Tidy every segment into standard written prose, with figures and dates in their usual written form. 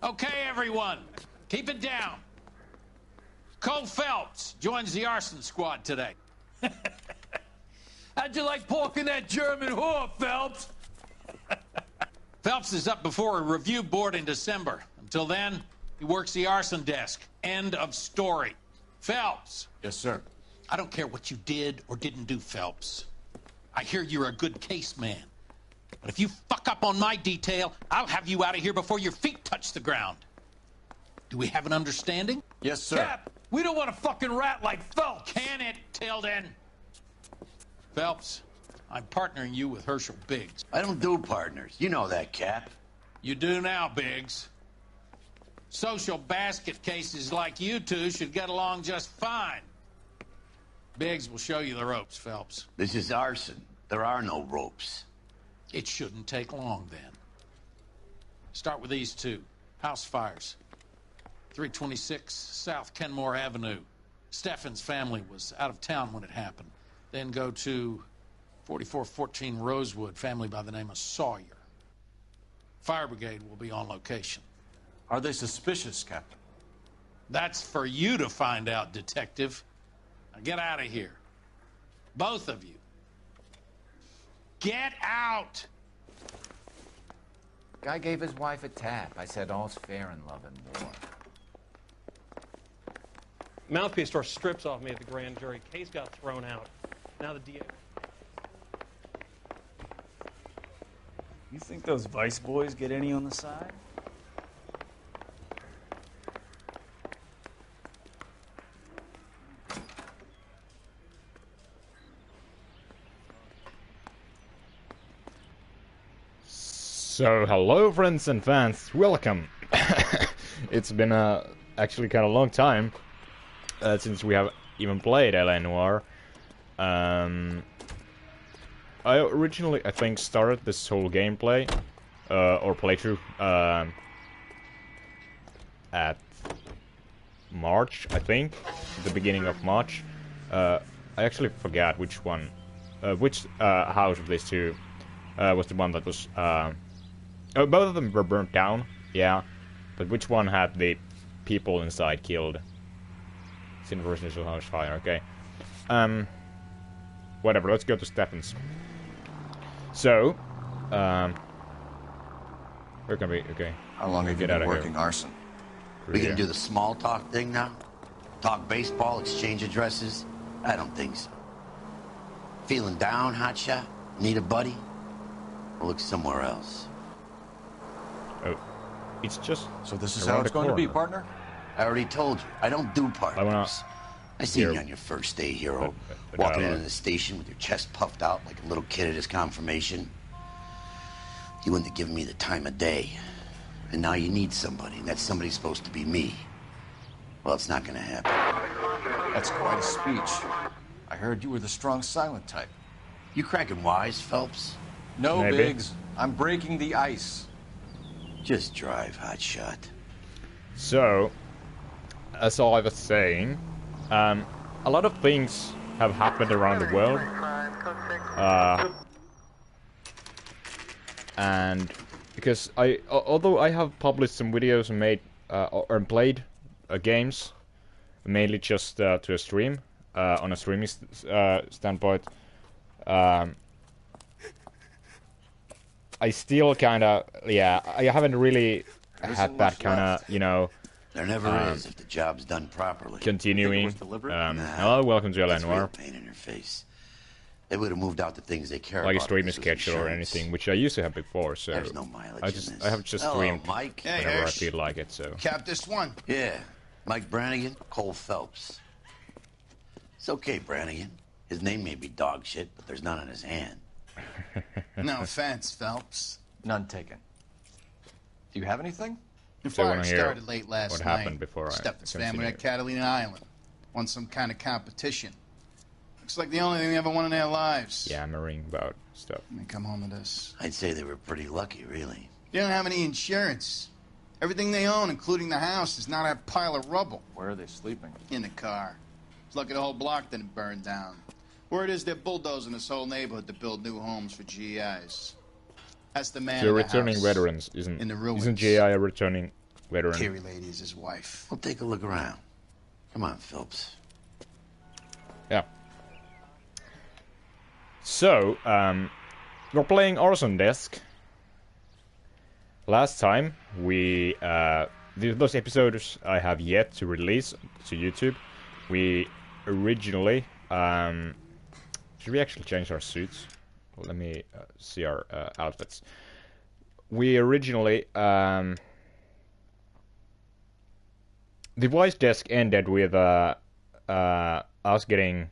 Okay, everyone, keep it down. Cole Phelps joins the arson squad today. How'd you like porking that German whore, Phelps? Phelps is up before a review board in December. Until then, he works the arson desk. End of story. Phelps. Yes, sir. I don't care what you did or didn't do, Phelps. I hear you're a good case man. But if you fuck up on my detail, I'll have you out of here before your feet touch the ground. Do we have an understanding? Yes, sir. Cap, we don't want a fucking rat like Phelps. Can it, Tilden? Phelps, I'm partnering you with Herschel Biggs. I don't do partners. You know that, Cap. You do now, Biggs. Social basket cases like you two should get along just fine. Biggs will show you the ropes, Phelps. This is arson. There are no ropes. It shouldn't take long, then. Start with these two. House fires. 326 South Kenmore Avenue. Steffen's family was out of town when it happened. Then go to 4414 Rosewood, family by the name of Sawyer. Fire brigade will be on location. Are they suspicious, Captain? That's for you to find out, Detective. Now get out of here. Both of you. Get out! Guy gave his wife a tap. I said all's fair in love and war. Mouthpiece tore strips off me at the grand jury. Case got thrown out. Now the DA. You think those Vice boys get any on the side? So, hello friends and fans, welcome! It's been actually kind of long time since we have even played Noire. I originally, I think, started this whole gameplay, or playthrough, at March, I think, the beginning of March. I actually forgot which one, which house of these two was the one that was, both of them were burnt down, yeah, but which one had the people inside killed? It's in residential house fire, okay. Whatever, let's go to Steffen's. So, where can we, okay. How long have you been working arson? We gonna do the small talk thing now? Talk baseball, exchange addresses? I don't think so. Feeling down, hotshot? Need a buddy? Or look somewhere else. Oh, it's just. So this is how it's going to be, partner? I already told you, I don't do partners. I seen you on your first day, hero. Walking into the station with your chest puffed out like a little kid at his confirmation. You wouldn't have given me the time of day. And now you need somebody, and that somebody's supposed to be me. Well, it's not gonna happen. That's quite a speech. I heard you were the strong silent type. You cracking wise, Phelps? No, Maybe. Biggs. I'm breaking the ice. Just drive, hotshot. So, as I was saying, a lot of things have happened around the world, and because although I have published some videos and made or played games, mainly just to a stream, on a streaming standpoint, I still kind of, yeah, I haven't really had that kind of, you know. There never is if the job's done properly. Continuing. Hello, welcome to Noire. Pain in your face. They would have moved out the things they care like about. a streaming schedule or anything, which I used to have before. So there's no mileage in this. I have just streamed Mike. whenever I feel like it. So Cap this one. Yeah, Mike Brannigan, Cole Phelps. It's okay, Brannigan. His name may be dog shit, but there's none on his hand. No offense, Phelps. None taken. Do you have anything? The So I fire wanna hear started late last what night. happened before I Steffen's continue. family at Catalina Island. Won some kind of competition. Looks like the only thing they ever won in their lives. yammering about stuff. And they come home to this. I'd say they were pretty lucky, really. They don't have any insurance. Everything they own, including the house, is not a pile of rubble. Where are they sleeping? In the car. It's lucky the whole block didn't burn down. Word is they're bulldozing this whole neighborhood to build new homes for GIs. That's the man So of the returning house. veterans In the ruins. isn't GI a returning veteran. Carrie lady is his wife. Well, take a look around. Come on, Phelps. Yeah. So, we're playing Arson Desk. Last time, we, those episodes I have yet to release to YouTube. We originally, should we actually change our suits? Well, let me see our outfits. We originally, the voice desk ended with us getting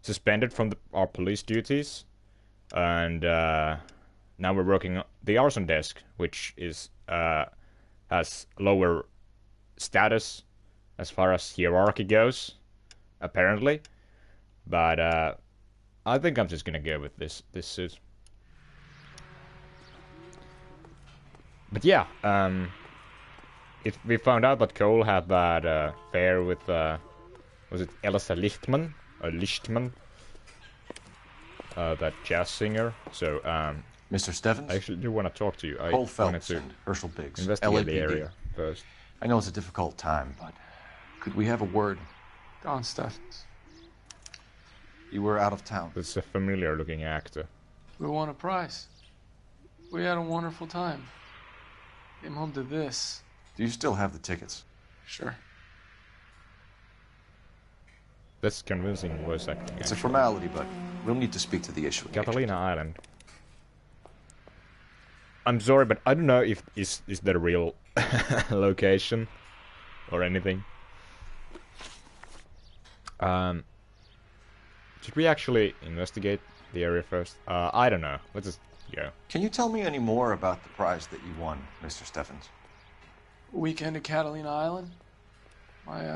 suspended from our police duties, and now we're working on the arson desk, which is has lower status as far as hierarchy goes, apparently. But I think I'm just gonna go with this suit. But yeah, if we found out that Cole had that affair with was it Elsa Lichtman? Lichtman, that jazz singer. So, Mr. Stevens? I actually do want to talk to you. I Cole wanted Phelps to and Herschel Biggs, investigate the LAPD. area first. I know it's a difficult time, but could we have a word? Don Steffens. You were out of town. This is a familiar-looking actor. We won a prize. We had a wonderful time. Came home to this. Do you still have the tickets? Sure. That's convincing voice acting. It's a formality, but we'll need to speak to the issue. Catalina Island. I'm sorry, but I don't know if is that a real location or anything. Should we actually investigate the area first? I don't know. Let's just go. Can you tell me any more about the prize that you won, Mr. Steffens? Weekend at Catalina Island. My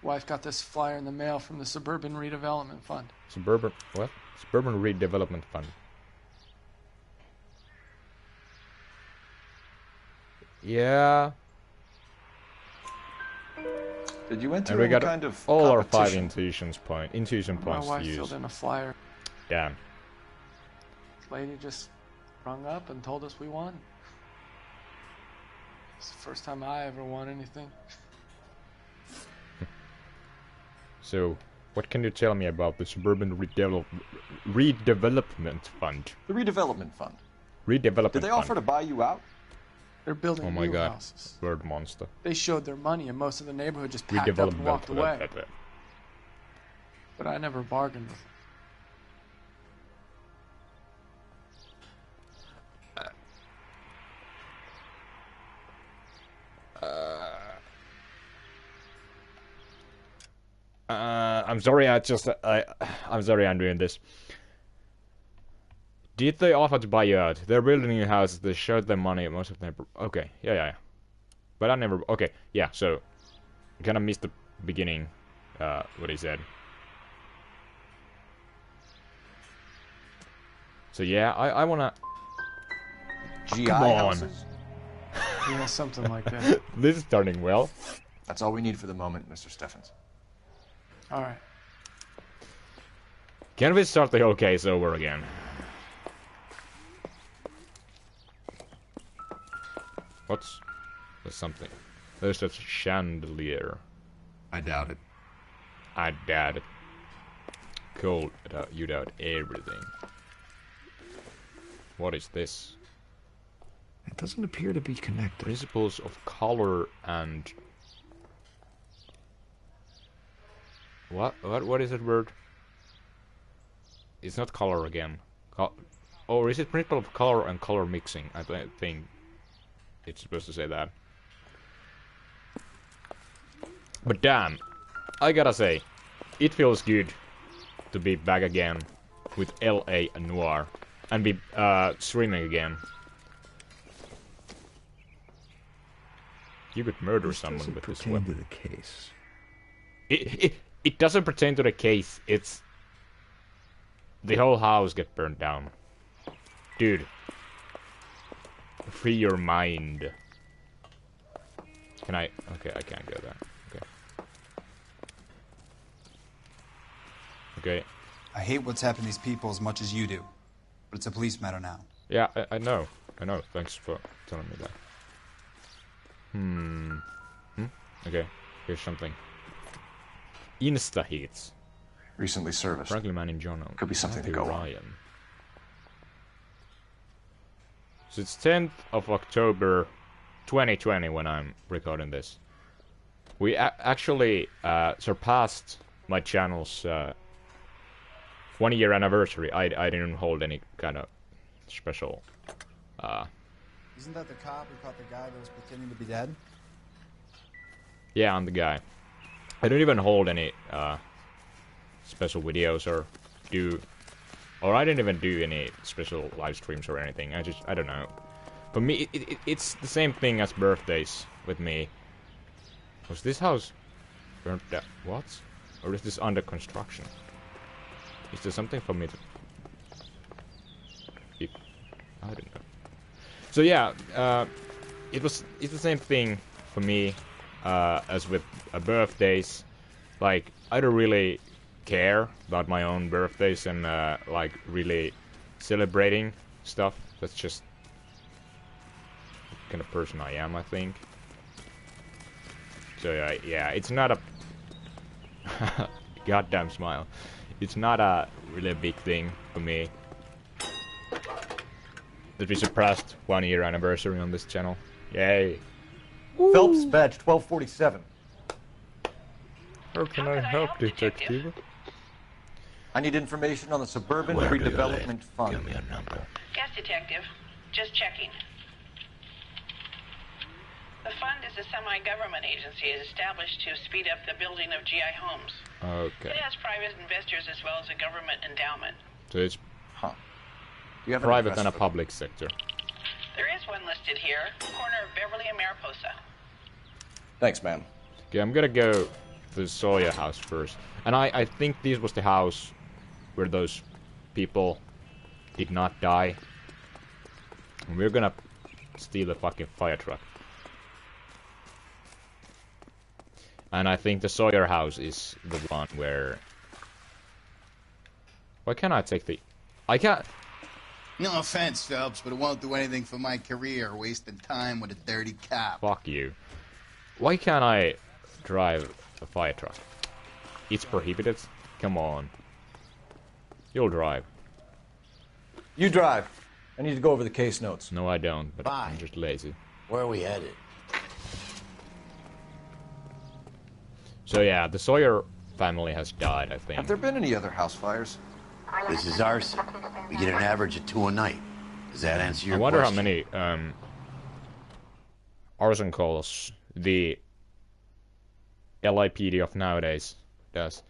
wife got this flyer in the mail from the Suburban Redevelopment Fund. Suburban what? Suburban Redevelopment Fund. Yeah. Did you enter And we any got kind of all our 5 competition? intuition My points wife to use. filled in a flyer. Damn. This lady just rung up and told us we won. It's the first time I ever won anything. So, what can you tell me about the Suburban Redevelopment Fund? The Redevelopment Fund. Redevelopment Did they Fund. offer to buy you out? They're building Oh my new god. houses. Word monster. They showed their money and most of the neighborhood just packed up and walked away. But I never bargained with them. I'm sorry, I'm sorry I'm doing this. Did they offer to buy you out? They're building new houses, they showed them money, most of them... Okay, yeah. But I never... Okay, yeah, so... I kinda missed the beginning, what he said. So yeah, I wanna... GI Come on. houses? Yeah, something like that. This is starting well. That's all we need for the moment, Mr. Steffens. Alright. Can we start the whole case over again? There's something. There's that chandelier. I doubt it. I doubt it. Cool, you doubt everything. What is this? It doesn't appear to be connected. Principles of color and... What is that word? It's not color again. Or is it principle of color and color mixing? I think it's supposed to say that. But damn, I gotta say, it feels good to be back again with LA and Noire and be streaming again. You could murder someone with this weapon. To the case. It doesn't pertain to the case. It's the whole house get burned down. Dude, free your mind. Can I? Okay, I can't go there. Okay. I hate what's happened to these people as much as you do, but it's a police matter now. Yeah, I know. Thanks for telling me that. Okay, here's something. Insta hits. Recently serviced. Franklin Manning Journal. Could be something to go on. So it's 10th of October 2020 when I'm recording this. We actually surpassed my channel's 1-year anniversary. I didn't hold any kind of special... Isn't that the cop who caught the guy that was pretending to be dead? Yeah, I'm the guy. I don't even hold any special videos or I didn't even do any special live streams or anything. I don't know. For me, it's the same thing as birthdays with me. Was this house burnt down? What? Or is this under construction? Is there something for me to... I don't know. So yeah, it's the same thing for me as with birthdays. Like, I don't really care about my own birthdays and like really celebrating stuff. That's just the kind of person I am, I think. So yeah, it's not a goddamn smile. It's not a really big thing for me that we surpassed 1-year anniversary on this channel. Yay! Phelps badge 1247. How can I help, Detective? I need information on the Suburban Redevelopment Fund. Give me a number. Yes, Detective. Just checking. The fund is a semi-government agency established to speed up the building of GI homes. Okay. It has private investors as well as a government endowment. So it's You have private and a public sector. There is one listed here, corner of Beverly and Mariposa. Thanks, man. Okay, I'm gonna go to the Sawyer house first. And I think this was the house where those people did not die. And we're gonna steal the fucking fire truck. And I think the Sawyer house is the one where... Why can't I take the... I can't... No offense, Phelps, but it won't do anything for my career, wasting time with a dirty cop. Fuck you. Why can't I drive a fire truck? It's prohibited? Come on. You'll drive. You drive. I need to go over the case notes. No, I don't, but Bye. I'm just lazy. Where are we headed? So yeah, the Sawyer family has died, I think. Have there been any other house fires? This is arson. We get an average of 2 a night. Does that answer your I wonder question? how many arson calls the LAPD of nowadays does.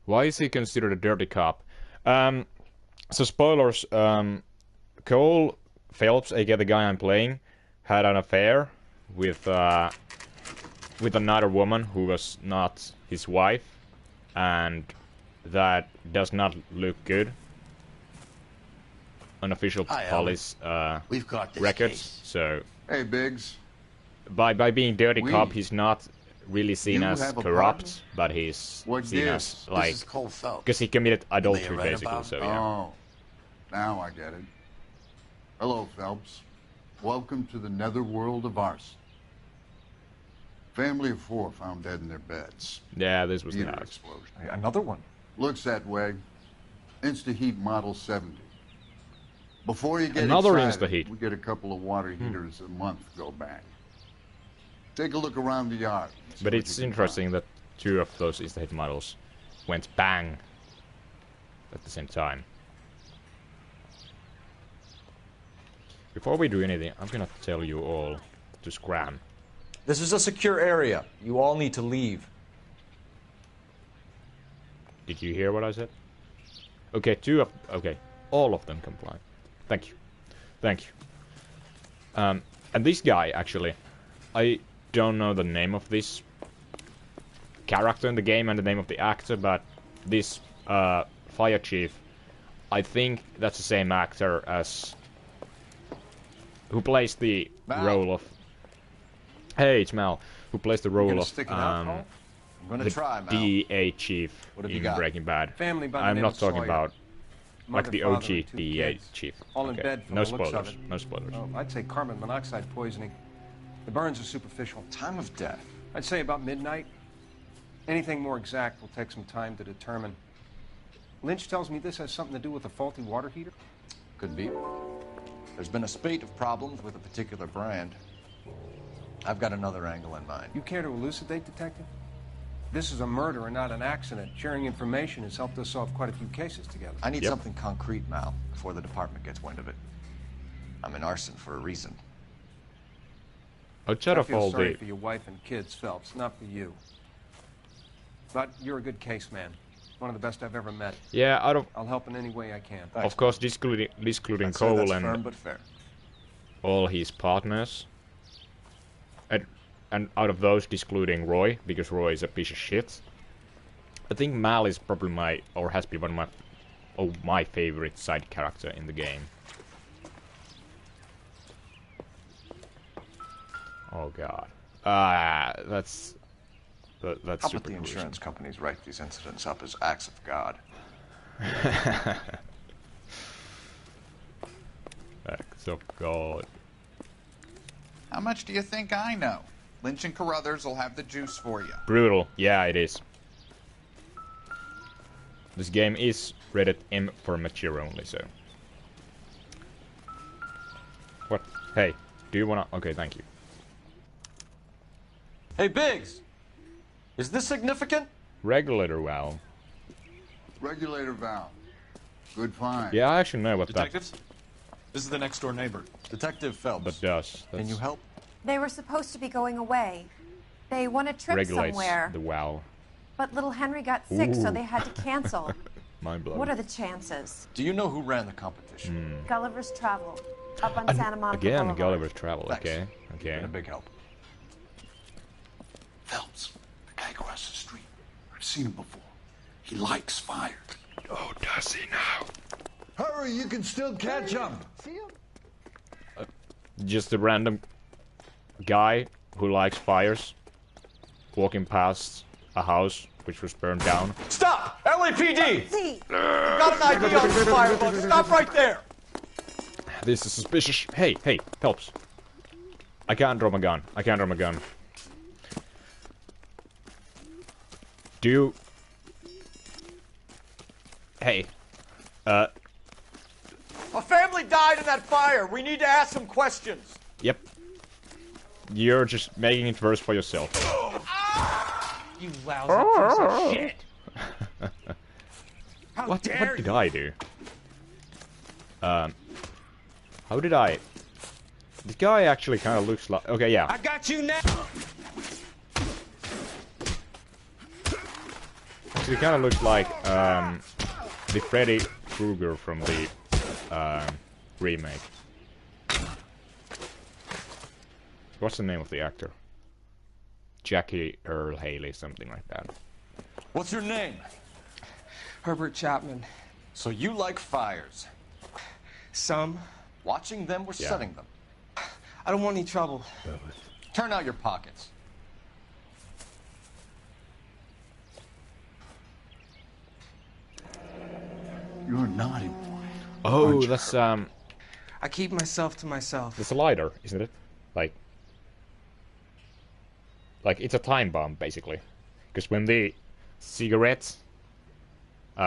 Why is he considered a dirty cop? So spoilers, Cole Phelps, aka the guy I'm playing, had an affair with another woman who was not his wife, and that does not look good on official police We've got this records. case. So Hey, Biggs. by being dirty cop, he's not really seen You as have a corrupt, but he's What's seen this? as like This is Cole Phelps. because he committed have adultery read basically. about? So yeah. Oh, now I get it. Hello, Phelps. Welcome to the netherworld of arson. Family of 4 found dead in their beds. Yeah, this was the Heater house. explosion. Another one. Looks that way. Insta-Heat Model 70. Before you get Another excited, Insta-Heat. we get a couple of water heaters a month go bang. Take a look around the yard. See But what it's you can interesting that 2 of those Insta-Hit models went bang at the same time. Before we do anything, I'm gonna tell you all to scram. This is a secure area. You all need to leave. Did you hear what I said? Okay, okay, all of them comply. Thank you. Thank you. And this guy, actually, I don't know the name of this character in the game and the name of the actor, but this fire chief, I think that's the same actor as who plays the role of... Hey, it's Mal, who plays the role of I'm gonna try, Mal. DEA chief What have you in got? Breaking Bad. Family by the I'm name not of talking Sawyer. about like Mother, the father, OG and 2 DEA kids. chief. All in Okay. bed from No the looks of spoilers. it. No spoilers. Oh, I'd say carbon monoxide poisoning. The burns are superficial. Time of death? I'd say about midnight. Anything more exact will take some time to determine. Lynch tells me this has something to do with a faulty water heater? Could be. There's been a spate of problems with a particular brand. I've got another angle in mind. You care to elucidate, Detective? This is a murder and not an accident. Sharing information has helped us solve quite a few cases together. I need something concrete, Mal, before the department gets wind of it. I'm in arson for a reason. I feel sorry for your wife and kids, Phelps, not for you. But you're a good case man. One of the best I've ever met. Yeah, I'll help in any way I can. Of course, excluding Cole and firm but fair. all his partners. And out of those, excluding Roy, because Roy is a piece of shit. I think Mal is probably has been one of my favorite side character in the game. Oh god. That's How about super the insurance companies write these incidents up as acts of God? Acts of God. How much do you think I know? Lynch and Carruthers will have the juice for you. Brutal. Yeah, it is. This game is rated M for mature only, so. What? Hey, do you wanna... Okay, thank you. Hey, Biggs! Is this significant? Regulator valve. Regulator valve. Good find. Yeah, I actually know what Detectives? This is the next door neighbor, Detective Phelps. that does. Can you help? They were supposed to be going away. They won a trip Regulates somewhere. the valve. But little Henry got sick, so Ooh. they had to cancel. Mind blowing. What are the chances? Do you know who ran the competition? Gulliver's Travel. Up on Santa Monica Again, Boulevard. Gulliver's Travel. Thanks. Okay, okay. Been a big help. Phelps, the guy across the street. I've seen him before. He likes fire. Oh, does he now? Hurry, you can still catch him. Just a random guy who likes fires walking past a house which was burned down. Stop! LAPD! You got an ID on this firebug. Stop right there! This is suspicious. Hey, Phelps. I can't draw my gun. Do you... Hey. A family died in that fire. We need to ask some questions. Yep. You're just making it worse for yourself. You lousy piece of shit. What did I do? How did I... This guy actually kind of looks like... Okay, yeah. I got you now. Actually kind of looks like the Freddy Krueger from the remake. What's the name of the actor? Jackie Earl Haley, something like that. What's your name? Herbert Chapman. So you like fires? Some. Watching them or setting them? I don't want any trouble. Turn out your pockets. You're not important. Oh, that's I keep myself to myself. that's a lighter, isn't it? Like it's a time bomb basically, because when the cigarettes, you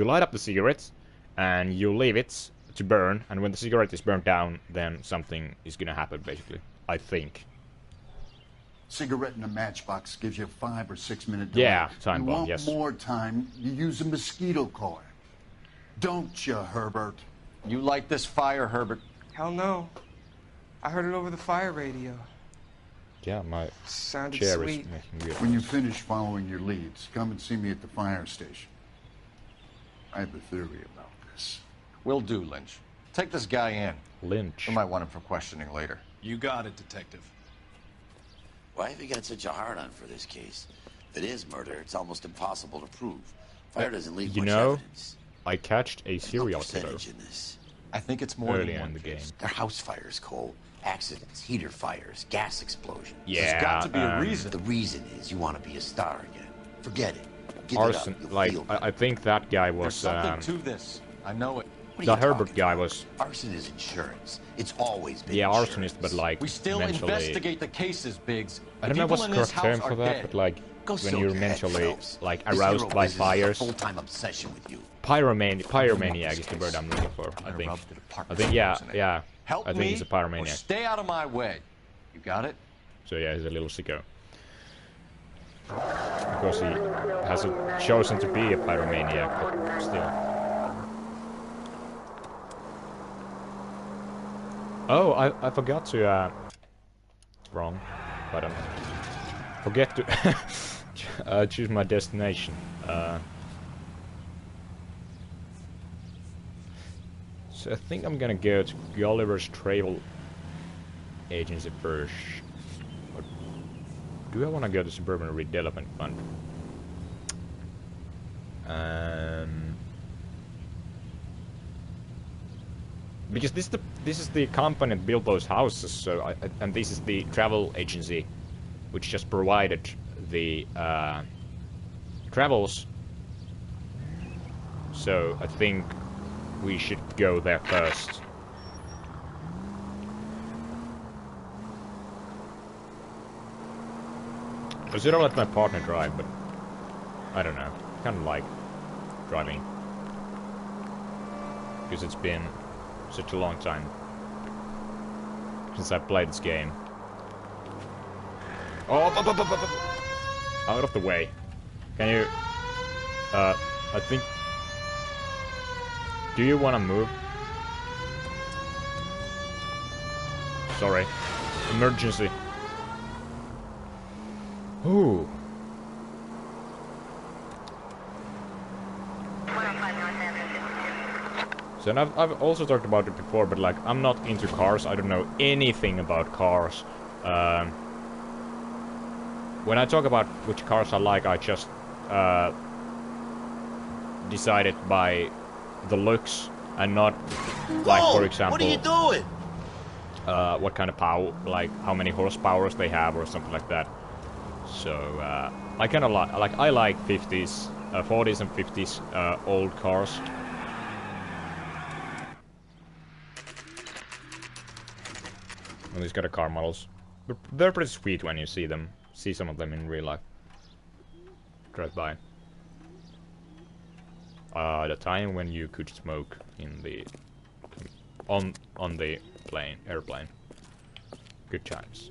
light up the cigarettes and you leave it to burn, and when the cigarette is burned down, then something is gonna happen basically. I think. Cigarette in a matchbox gives you a 5 or 6 minute delay. Yeah, time bomb. You want Yes. more time, you use a mosquito coil. Don't you, Herbert? You like this fire, Herbert? Hell no. I heard it over the fire radio. Yeah, my Sounded chair sweet. is making weird. When you finish following your leads, come and see me at the fire station. I have a theory about this. Will do, Lynch. Take this guy in. Lynch. We might want him for questioning later. You got it, Detective. Why have you got such a hard-on for this case? If it is murder, it's almost impossible to prove. Fire doesn't leave You much know, evidence. I catched a serial no killer percentage in this. I think it's more earlier than one in the game. They're house fires, Cole. Accidents, heater fires, gas explosions. Yeah, There's got to be a reason. The reason is you want to be a star again. Forget it. Give Arson. it up. You'll Like feel I think that guy There's was. something to this. I know it. the Herbert guy was... Arson is insurance. It's always been arsonist, but like, we still mentally... investigate the cases, Biggs. I don't know what's the correct term for that, but like, when you're mentally, like, aroused by fires. Full-time obsession with you. Pyromaniac is the word I'm looking for, I think. Yeah. I think he's a pyromaniac. Stay out of my way. You got it? So yeah, he's a little sicko. Because he hasn't chosen to be a pyromaniac, but still. Oh, I forgot to, wrong button. Forget to choose my destination. So I think I'm gonna go to Gulliver's Travel Agency first. Or do I want to go to Suburban Redevelopment Fund? Because this is the company that built those houses, so and this is the travel agency, which just provided the travels. So I think we should go there first. I should have let my partner drive, but I don't know. I kind of like driving because it's been such a long time since I played this game. Oh, out of the way! Can you? I think. Do you want to move? Sorry. Emergency. Ooh. So and I've also talked about it before, but like I'm not into cars. I don't know anything about cars. When I talk about which cars I like, I just decide it by the looks and not like, for example, what are you doing? What kind of power, like how many horsepowers they have or something like that. So I kind of like I like 50s, 40s and 50s old cars. And these kind of car models, they're pretty sweet when you see them, some of them in real life. Drive by. The time when you could smoke in the on the airplane. Good times.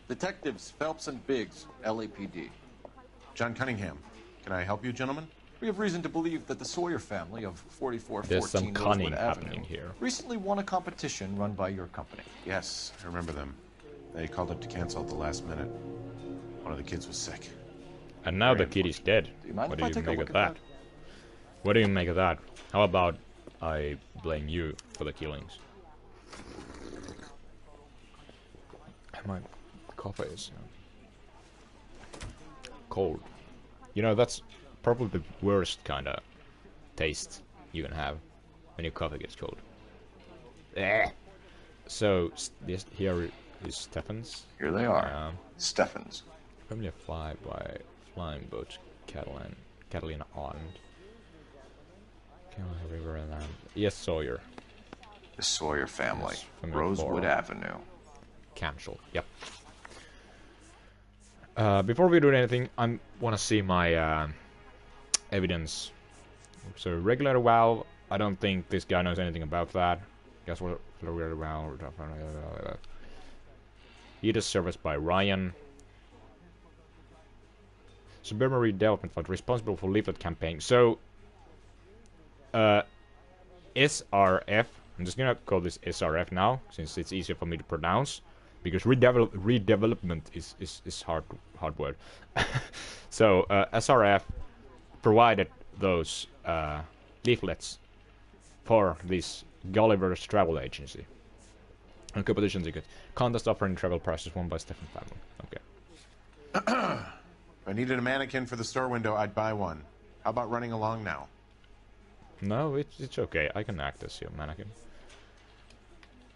Detectives Phelps and Biggs, LAPD. John Cunningham. Can I help you, gentlemen? We have reason to believe that the Sawyer family of 4414 There's some cunning Rosewood happening Avenue here. recently won a competition run by your company. Yes, I remember them. They called up to cancel at the last minute. One of the kids was sick. And now the kid is dead. Do you mind What if I do you take a make look of at that? What do you make of that? How about I blame you for the killings? My coffee is cold. You know, that's probably the worst kind of taste you can have when your coffee gets cold. So, this here is Stephens. Here they are. Stephens. Family fly by flying boat, Catalina Island. River and land. Yes, Sawyer. The Sawyer family. Yes, family Rosewood 4. Avenue. Cancel. Yep. Before we do anything, I want to see my evidence. So regular valve. I don't think this guy knows anything about that. Guess what? Regular valve. Heat is serviced by Ryan. Suburban Redevelopment Fund responsible for leaflet campaign. So SRF. I'm just gonna call this SRF now, since it's easier for me to pronounce. Because redevelopment is hard word. So SRF provided those leaflets for this Gulliver's Travel Agency. And competition ticket. Contest offering travel prices won by Stephen family. Okay. If I needed a mannequin for the store window, I'd buy one. How about running along now? No, it's okay. I can act as your mannequin.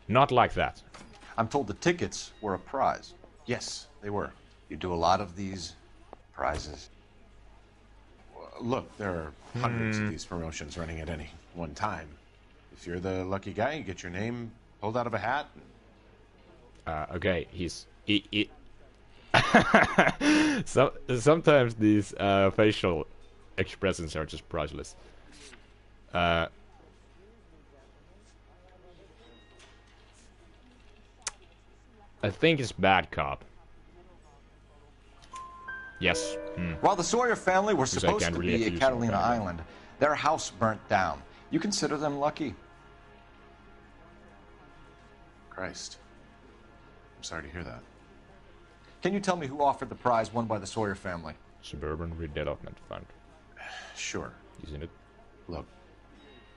Not like that. I'm told the tickets were a prize. Yes, they were. You do a lot of these prizes. Look, there are hundreds of these promotions running at any one time. If you're the lucky guy, you get your name pulled out of a hat. Okay, so sometimes these facial expressions are just priceless. I think it's bad cop. Yes. While the Sawyer family were supposed to be at Catalina Island, their house burnt down. You consider them lucky? Christ. I'm sorry to hear that. Can you tell me who offered the prize won by the Sawyer family? Suburban Redevelopment Fund. Sure. Isn't it? Look,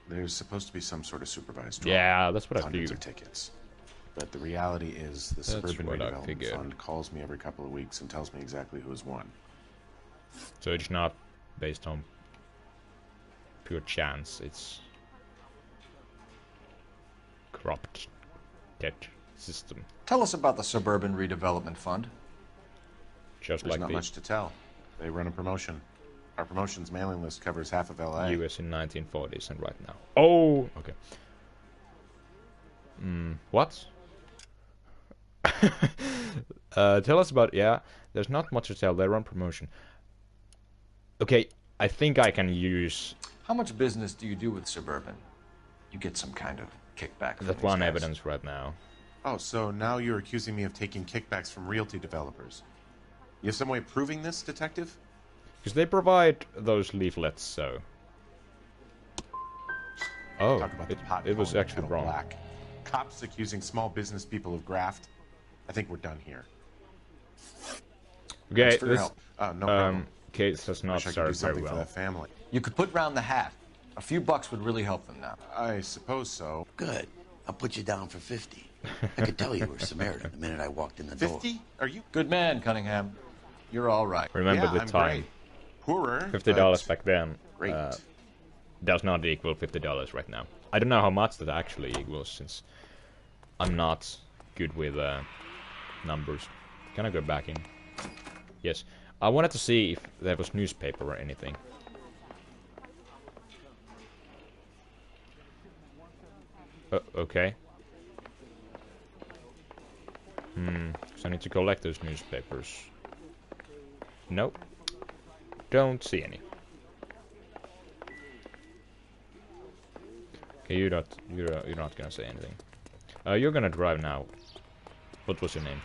there's supposed to be some sort of supervised draw. Yeah, that's what I Hundreds figured. of tickets. But the reality is the Suburban Redevelopment Fund calls me every couple of weeks and tells me exactly who has won. So it's not based on pure chance, it's corrupt debt system. Tell us about the Suburban Redevelopment Fund. Just There's like not the much to tell. They run a promotion. Our promotion's mailing list covers half of LA. US in 1940s and right now. Oh, okay. What? Tell us about, yeah, there's not much to tell. They run promotion. Okay, I think I can use... How much business do you do with Suburban? You get some kind of kickback from that these one guys. evidence right now. Oh, so now you're accusing me of taking kickbacks from realty developers. You have some way of proving this, detective? Because they provide those leaflets, so... Oh, Talk about the pot it was calling actually kettle wrong. black. Cops accusing small business people of graft. I think we're done here. Okay, Thanks for your this help. No problem. case has not Wish I could do started very something for well. that family. You could put round the hat. A few bucks would really help them now. I suppose so. Good. I'll put you down for 50. I could tell you were Samaritan the minute I walked in the door. 50? Are you... Good man, Cunningham. You're all right. Remember the I'm time. great. Poorer, $50 back then great. does not equal $50 right now. I don't know how much that actually equals, since I'm not good with numbers. Can I go back in? Yes. I wanted to see if there was newspaper or anything. Okay. So I need to collect those newspapers. Nope. Don't see any. Okay, you're not gonna say anything. You're gonna drive now. What was your name?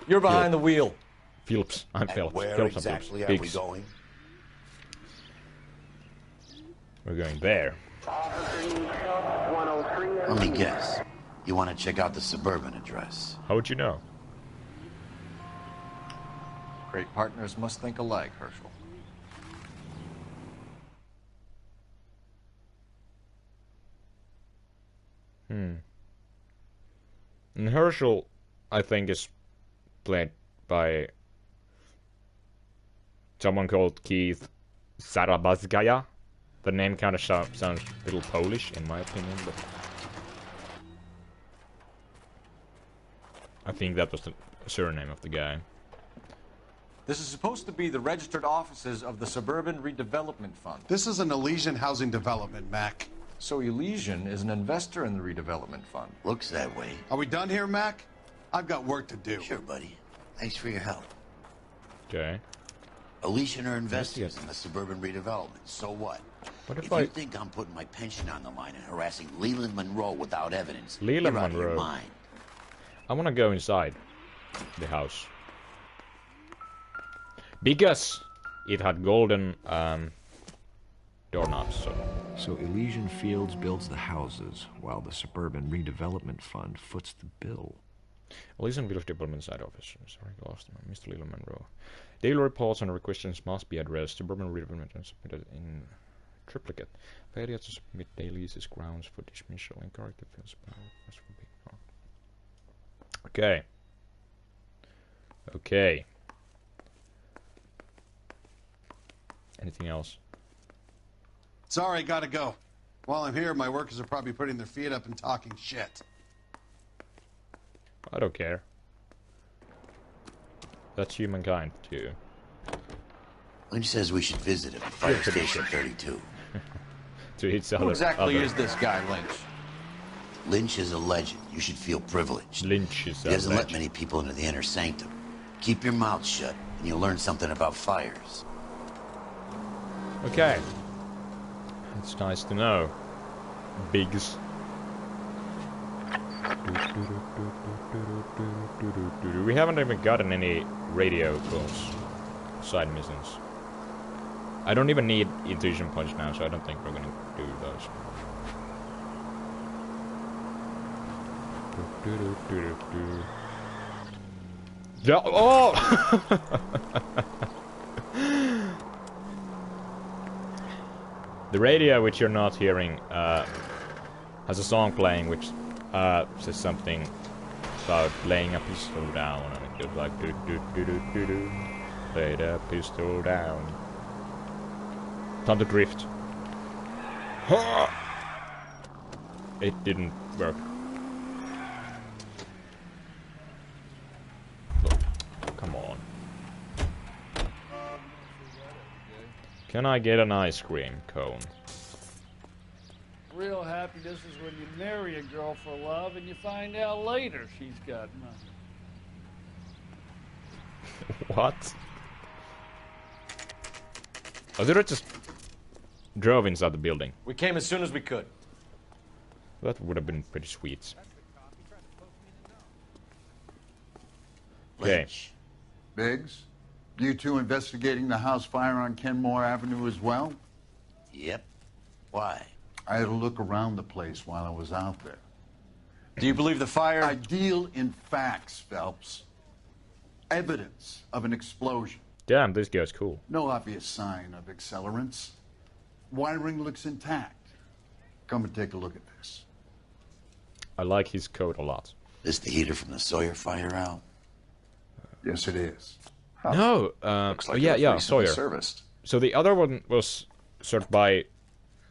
You're behind the wheel. Phelps. I'm And Phelps. where Phelps exactly and are Phelps. we going? We're going there. Let me guess. You want to check out the Suburban address? How would you know? Great partners must think alike, Herschel. And Herschel, I think, is played by someone called Keith Sarabazgaya. The name kind of sounds a little Polish, in my opinion, but I think that was the surname of the guy. This is supposed to be the registered offices of the Suburban Redevelopment Fund. This is an Elysian housing development, Mac. So Elysian is an investor in the redevelopment fund. Looks that way. Are we done here, Mac? I've got work to do. Sure, buddy. Thanks for your help. Okay. Elysian are investors in the Suburban Redevelopment. So what? What If you think I'm putting my pension on the line and harassing Leland Monroe without evidence, Leland you're out of your Monroe. mind. I want to go inside the house because it had golden doorknobs. So Elysian Fields builds the houses, while the Suburban Redevelopment Fund foots the bill. Elysian Village Development Side Office. Sorry, lost Mr. Leland Monroe. Daily reports and questions must be addressed. Suburban Redevelopment and submitted in triplicate. Failure to submit dailies is grounds for dismissal. Incorrect offense. Okay. Okay. Anything else? Sorry, gotta go. While I'm here, my workers are probably putting their feet up and talking shit. I don't care. That's humankind too. Lynch says we should visit him at Fire Station 32. Who exactly is this guy, Lynch? Lynch is a legend. You should feel privileged. Lynch is a legend. He doesn't let many people into the inner sanctum. Keep your mouth shut, and you'll learn something about fires. Okay. It's nice to know. Biggs. We haven't even gotten any radio calls. Side missions. I don't even need intuition points now, so I don't think we're gonna do those. Yeah, oh! The radio, which you're not hearing, has a song playing which says something about laying a pistol down, and it goes like do do do do do do. Lay the pistol down. Time to drift. It didn't work. Look, come on. Can I get an ice cream cone? Real happiness is when you marry a girl for love and you find out later she's got money. What? Oh, they just drove inside the building. We came as soon as we could. That would have been pretty sweet. Okay. Biggs, you two investigating the house fire on Kenmore Avenue as well? Yep. Why? I had a look around the place while I was out there. Do you believe the fire? I deal in facts, Phelps. Evidence of an explosion. Damn, this guy's cool. No obvious sign of accelerants. Wiring looks intact. Come and take a look at this. I like his coat a lot. Is the heater from the Sawyer fire out? Yes, it is. No, Looks like yeah, Sawyer. Serviced. So the other one was served by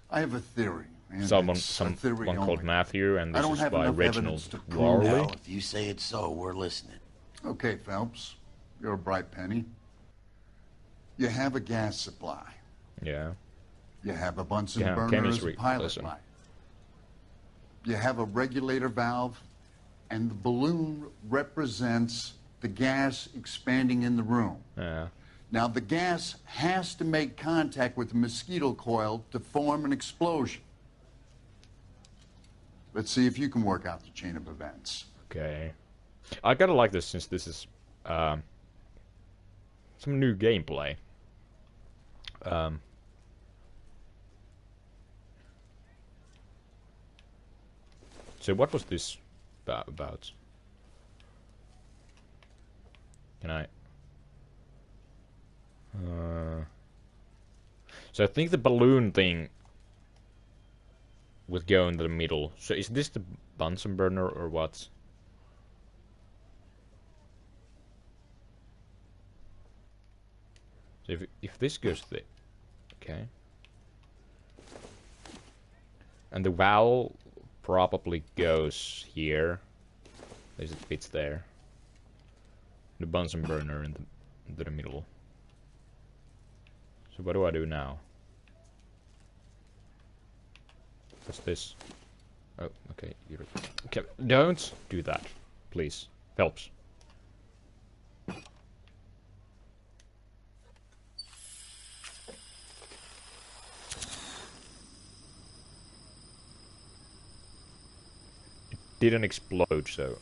I have a theory. someone theory called Matthew, and this is by Reginald to Warley. Well, if you say it's so, we're listening. Okay, Phelps. You're a bright penny. You have a gas supply. Yeah. You have a Bunsen Yeah, burner as a chemistry. pilot Listen. light. You have a regulator valve, and the balloon represents the gas expanding in the room. Yeah. Now, the gas has to make contact with the mosquito coil to form an explosion. Let's see if you can work out the chain of events. Okay. I gotta like this since this is some new gameplay. So what was this about? Can I? So I think the balloon thing would go in the middle. So is this the Bunsen burner or what? So if this goes there, okay, and the valve probably goes here. There's it fits there. The Bunsen burner into the middle. So what do I do now? What's this? Oh, okay. Okay, don't do that, please. Phelps. Didn't explode, so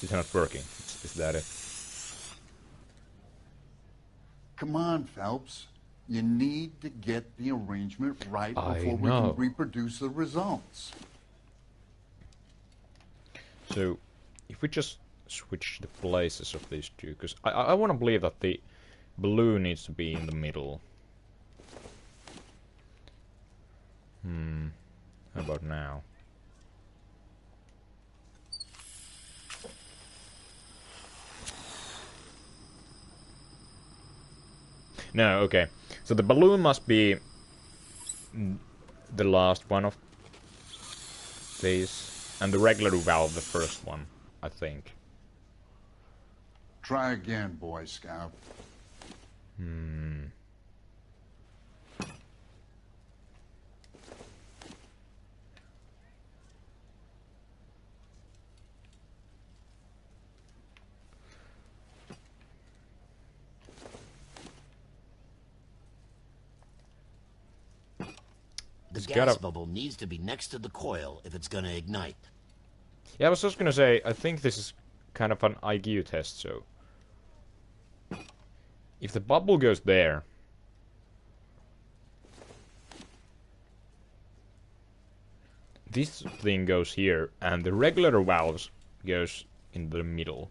it's not working. Is that it? Come on, Phelps. You need to get the arrangement right before we know. can reproduce the results. So, if we just switch the places of these two, because I want to believe that the balloon needs to be in the middle. How about now? No, okay. So the balloon must be the last one of these, and the regular valve the first one, I think. Try again, Boy Scout. The gas bubble needs to be next to the coil if it's gonna ignite. Yeah, I was just gonna say, I think this is kind of an IQ test, so... If the bubble goes there... This thing goes here, and the regulator valves goes in the middle.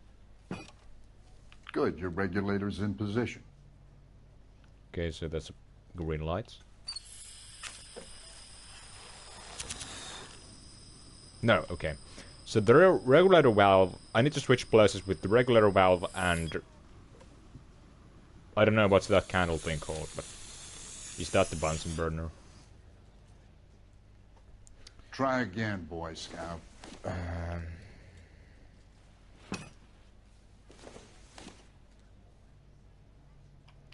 Good, your regulator's in position. Okay, so that's green lights. No, okay. So the regulator valve, I need to switch places with the regulator valve and... I don't know what's that candle thing called, but... Is that the Bunsen burner? Try again, Boy Scout.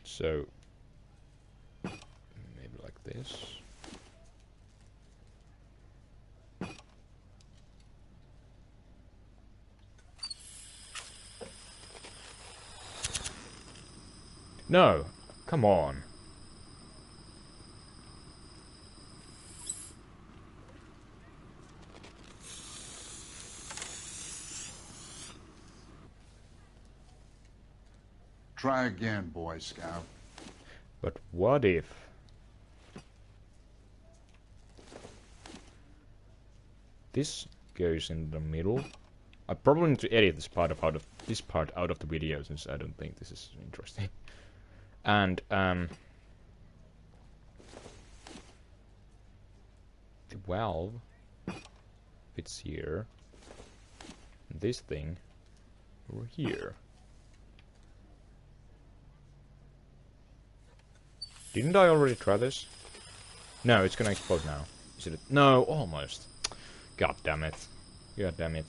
So... Maybe like this. No, come on. Try again, Boy Scout. But what if... This goes in the middle. I probably need to edit this part out of the video since I don't think this is interesting. And the valve fits here. And this thing over here. Didn't I already try this? No, it's gonna explode now. Is it? No, almost. God damn it. God damn it.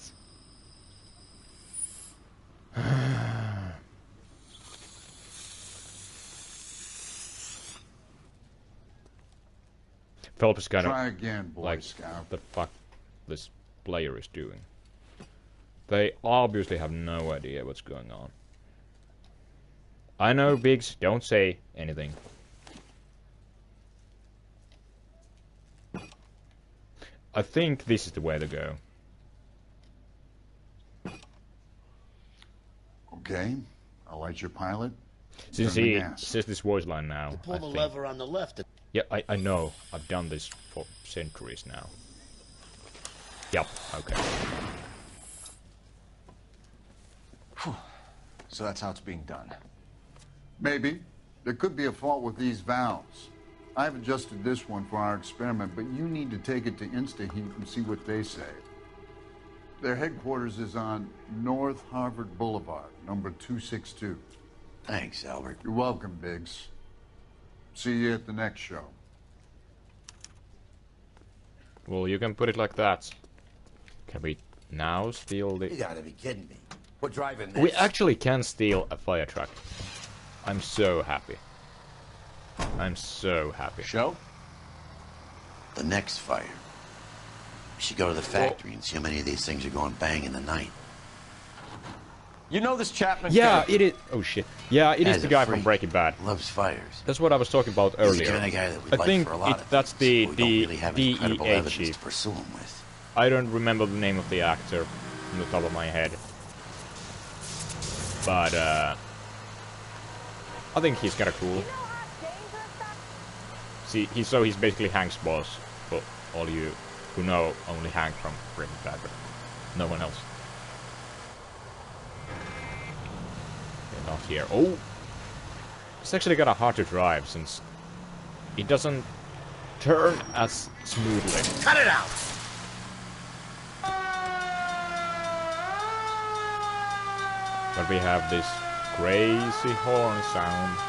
Phelps is kind of Try again, Boy like Scout. the fuck this player is doing. They obviously have no idea what's going on. I know, Biggs, don't say anything. I think this is the way to go. Okay, I'll light your pilot. Since he says this voice line now, Pull the lever on the left. Yeah, I know. I've done this for centuries now. Yep, okay. So that's how it's being done. Maybe. There could be a fault with these valves. I've adjusted this one for our experiment, but you need to take it to InstaHeat and see what they say. Their headquarters is on North Harvard Boulevard, number 262. Thanks, Albert. You're welcome, Biggs. See you at the next show. Well, you can put it like that. Can we now steal the... You gotta be kidding me. We're driving this. We actually can steal a fire truck. I'm so happy. I'm so happy. Show? The next fire. We should go to the factory and see how many of these things are going bang in the night. You know this Chapman? Yeah, it is. Oh shit. Yeah, it is the guy from Breaking Bad. Loves fires. That's what I was talking about earlier. He's the kind of guy that we'd I like think for a lot of that's things, the but we don't really have any credible DEA evidence chief. to pursue him with. I don't remember the name of the actor from the top of my head. But I think he's kind of cool. See, he's basically Hank's boss for all you who know only Hank from Breaking Bad, but no one else. Okay, not here. Oh, it's actually kind of hard to drive since it doesn't turn as smoothly. Cut it out! But we have this crazy horn sound.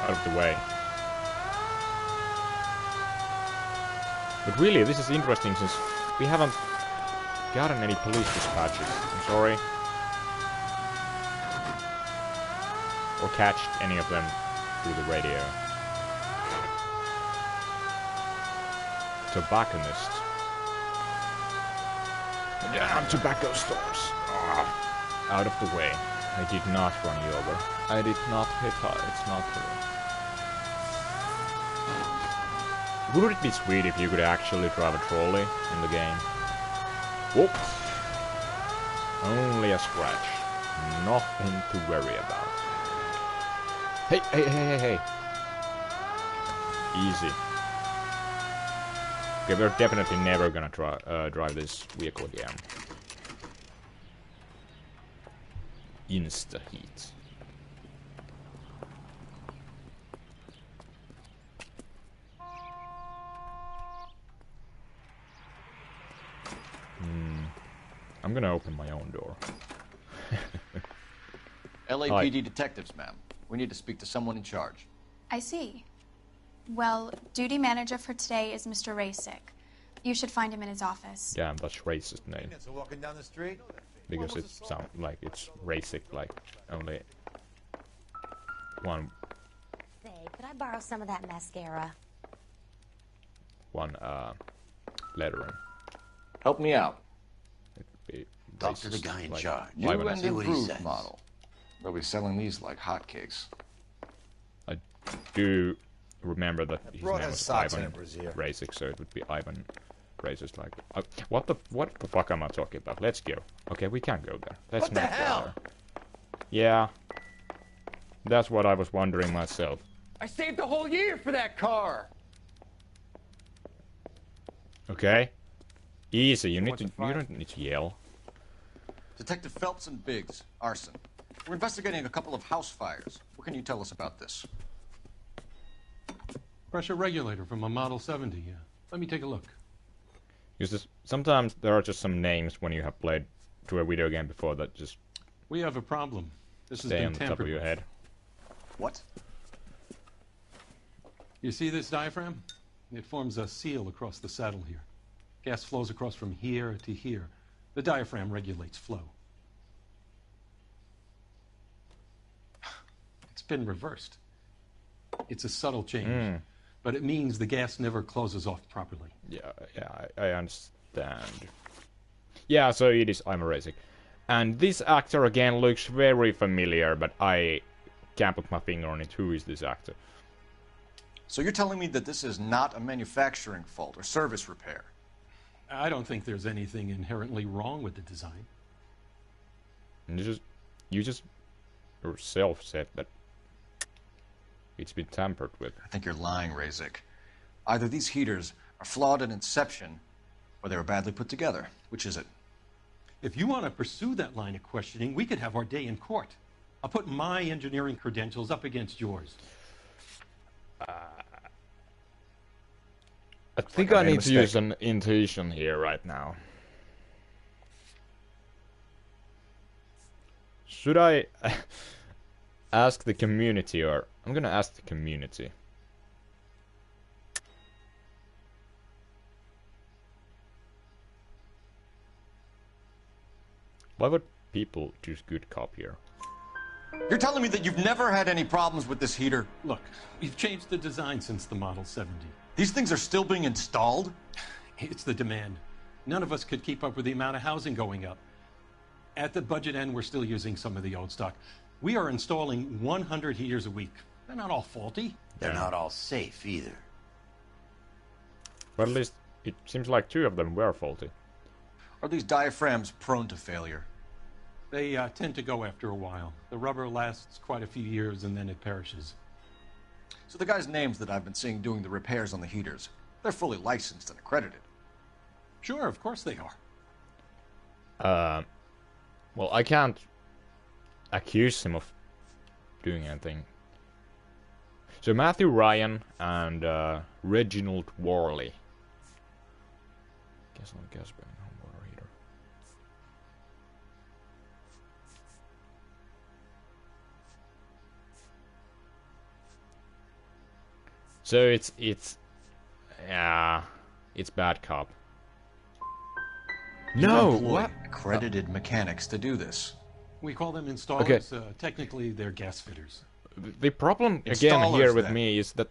Out of the way. But really, this is interesting since we haven't gotten any police dispatches. I'm sorry. Or catched any of them through the radio. Tobacconist. Damn tobacco stores. Out of the way. I did not run you over. I did not hit her. It's not true. Wouldn't it be sweet if you could actually drive a trolley in the game? Whoop! Only a scratch. Nothing to worry about. Hey, hey, hey, hey, hey! Easy. Okay, we're definitely never gonna drive this vehicle again. Insta-heat. I'm gonna open my own door. LAPD detectives, ma'am. We need to speak to someone in charge. I see. Well, duty manager for today is Mr. Rasick. You should find him in his office. Yeah, that's racist name. So walking down the street? Because it sounds like it's Rasick, like only one. Say, could I borrow some of that mascara? One lettering. Help me out. Talk to the guy in charge. New and improved model. They'll be selling these like hotcakes. I do remember that his name was Ivan Rasick, so it would be Ivan Racist. Like, what the fuck am I talking about? Let's go. Okay, we can go there. Let's not go there. Yeah, that's what I was wondering myself. I saved a whole year for that car. Okay, easy. You don't need to yell. Detective Phelps and Biggs, arson. We're investigating a couple of house fires. What can you tell us about this? Pressure regulator from a Model 70, yeah. Let me take a look. Sometimes there are just some names when you have played to a video game before that just... We have a problem. This has stay been on the top of your head. What? You see this diaphragm? It forms a seal across the saddle here. Gas flows across from here to here. The diaphragm regulates flow. It's been reversed. It's a subtle change, but it means the gas never closes off properly. Yeah, I understand. Yeah, so it is I'm Rasick. And this actor again looks very familiar, but I can't put my finger on it. Who is this actor? So you're telling me that this is not a manufacturing fault or service repair? I don't think there's anything inherently wrong with the design. And you just yourself said that it's been tampered with. I think you're lying, Rasick. Either these heaters are flawed at inception, or they were badly put together. Which is it? If you want to pursue that line of questioning, we could have our day in court. I'll put my engineering credentials up against yours. I think I need to use an intuition here right now. Should I ask the community, or I'm gonna ask the community. Why would people choose good cop here? You're telling me that you've never had any problems with this heater? Look, we've changed the design since the Model 70. These things are still being installed? It's the demand. None of us could keep up with the amount of housing going up. At the budget end, we're still using some of the old stock. We are installing 100 heaters a week. They're not all faulty. They're not all safe either. But at least it seems like 2 of them were faulty. Are these diaphragms prone to failure? They tend to go after a while. The rubber lasts quite a few years and then it perishes. So the guys' names that I've been seeing doing the repairs on the heaters, they're fully licensed and accredited. Sure, of course they are. Well, I can't accuse him of doing anything. So Matthew Ryan and Reginald Worley. Gas on gas burning home water heater. So it's bad cop. No, what? Accredited mechanics to do this. We call them installers. Okay. Technically, they're gas fitters. The problem again here with me is that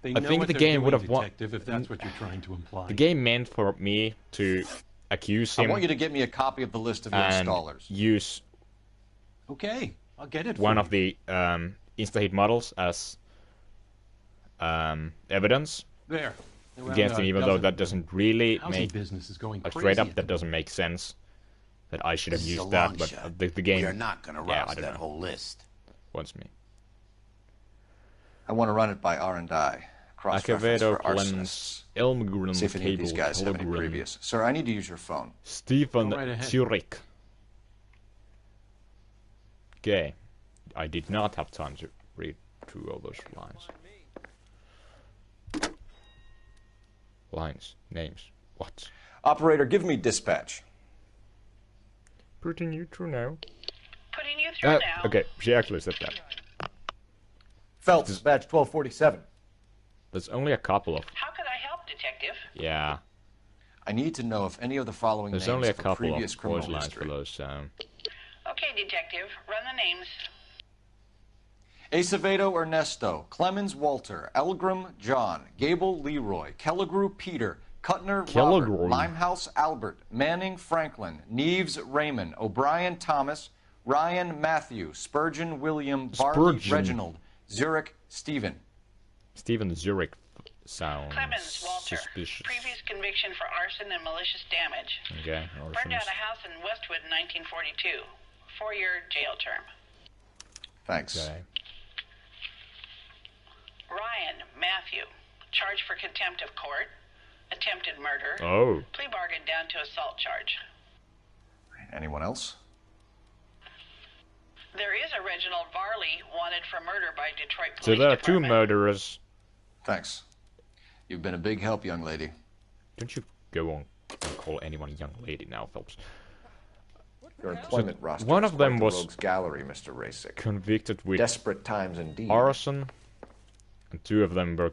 I think the game would have wanted, if that's what you're trying to imply. The game meant for me to accuse him. I want you to get me a copy of the list of the installers. Use. Okay, I'll get it. One of the InstaHeat models as evidence. There. Against him, even though that doesn't really make business is going straight up. That doesn't make sense. That I should have used that, but the game. We are not going to rouse that whole list. Wants me. I want to run it by R&I. Acevedo, Clemens, Elmgren, see if any of these guys have any previous. Sir, I need to use your phone. Stephen Zurich. Okay. I did not have time to read through all those lines. Lines, names, what? Operator, give me dispatch. Putting you through now. Putting you through now. Okay, she actually said that. Phelps, dispatch 1247. There's only a couple of. How could I help, Detective? Yeah. I need to know if any of the following There's names only a have couple previous of criminal voice lines history. for those. Okay, Detective, run the names. Acevedo Ernesto, Clemens Walter, Elgram John, Gable Leroy, Kelligrew Peter, Kuttner Robert, Limehouse Albert, Manning Franklin, Neves Raymond, O'Brien Thomas, Ryan Matthew, Spurgeon William, Barley Reginald, Zurich Stephen. Stephen Zurich sounds Clemens Walter, suspicious. previous conviction for arson and malicious damage. Okay, burned down a house in Westwood in 1942. 4-year jail term. Thanks. Okay. Ryan Matthew, charged for contempt of court, attempted murder. Oh. Plea bargain down to assault charge. Anyone else? There is a Reginald Varley wanted for murder by Detroit Police So there are Department. 2 murderers. Thanks. You've been a big help, young lady. Don't you go on and call anyone young lady now, Phelps. Your employment roster. One of them was Rogues Gallery, Mr. Rasick. Convicted with desperate times indeed. Arson, and 2 of them were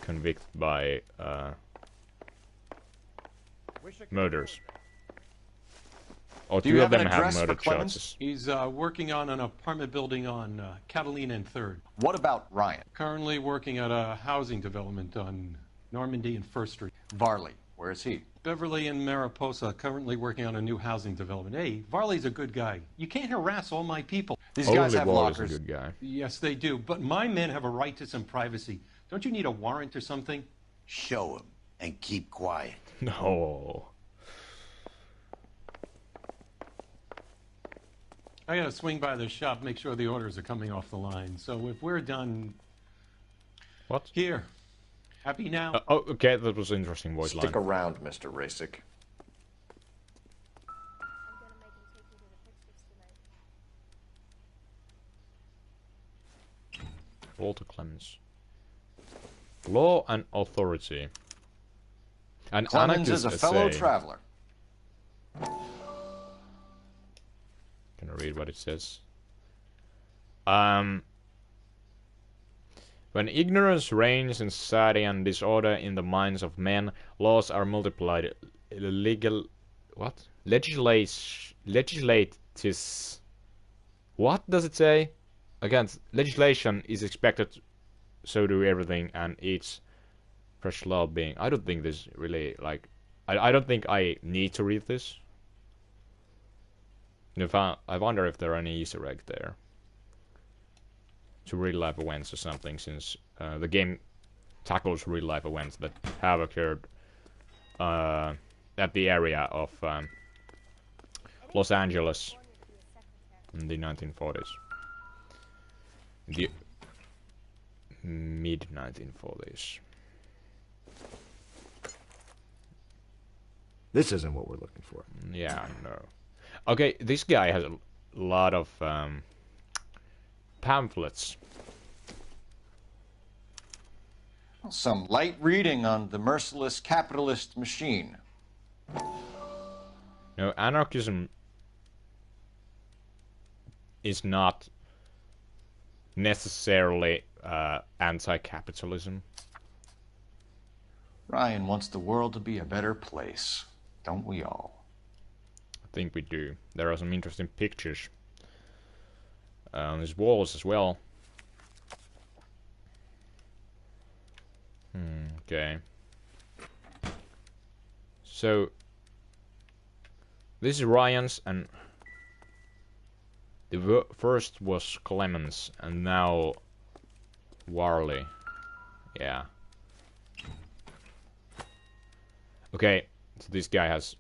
convicted by murders. Or 2 of them have murder charges. He's working on an apartment building on Catalina and 3rd. What about Ryan? Currently working at a housing development on Normandy and 1st Street. Varley, where is he? Beverly and Mariposa, currently working on a new housing development. Hey, Varley's a good guy. You can't harass all my people. These guys have lockers. A good guy. Yes, they do. But my men have a right to some privacy. Don't you need a warrant or something? Show him and keep quiet. No. I gotta swing by the shop, make sure the orders are coming off the line. So if we're done... What? Here. Happy now? Oh, okay, that was an interesting voice line. Stick around, Mr. Rasick. Walter Clemens. Law and authority. And Clemens is a fellow traveler. Can I read what it says? When ignorance reigns in society and disorder in the minds of men, laws are multiplied. What? What does it say? Again, legislation is expected, so do everything, and each fresh law being... I don't think this really, like... I don't think I need to read this. I wonder if there are any Easter eggs there. To real life events or something, since the game tackles real life events that have occurred at the area of Los Angeles in the 1940s. The mid-1940s. This isn't what we're looking for. Yeah, no. Okay, this guy has a lot of pamphlets. Some light reading on the merciless capitalist machine. No, anarchism is not necessarily anti-capitalism. Ryan wants the world to be a better place, don't we all? think we do. There are some interesting pictures on these walls as well. Okay. So this is Ryan's, and the first was Clemens, and now Warley. Yeah. Okay, so this guy has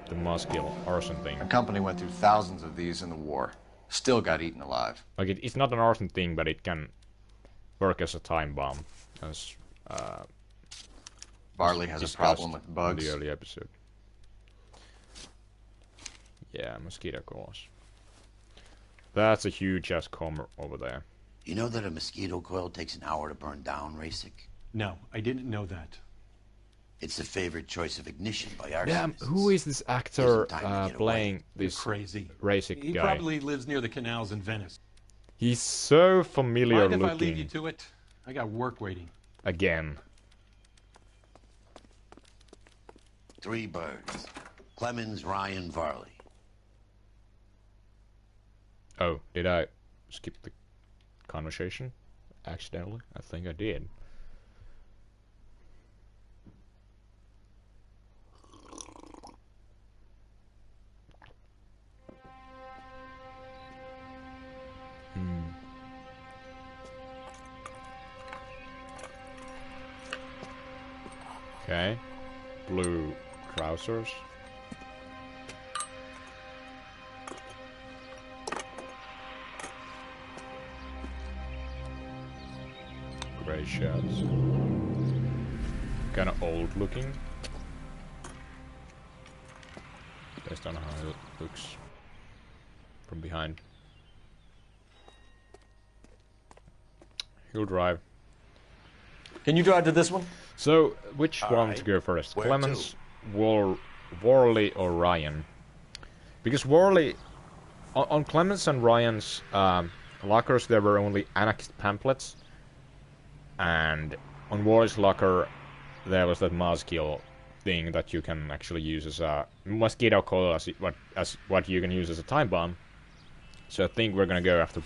the muscle arson thing. The company went through thousands of these in the war. Still got eaten alive. Like it's not an arson thing, but it can work as a time bomb, as Varley has a problem with bugs. In the early episode. Yeah, mosquito coils. That's a huge ass comb over there. You know that a mosquito coil takes an hour to burn down, Rasic? No, I didn't know that. It's the favorite choice of ignition by arsonists. Damn, who is this actor playing this crazy Rasic guy? He probably lives near the canals in Venice. He's so familiar Mind looking. if I leave you to it? I got work waiting. Again. 3 birds. Clemens, Ryan, Varley. Oh, did I skip the conversation? Accidentally? I think I did. Okay. Blue trousers. Gray shirts. Kinda old looking. Based on how it looks from behind. He'll drive. Can you drive to this one? So, which one to go first? Where Clemens, Warley, or Ryan? Because Warley, on Clemens and Ryan's lockers, there were only anarchist pamphlets, and on Warley's locker, there was that mosquito thing that you can actually use as a mosquito coil, as what you can use as a time bomb. So I think we're gonna go after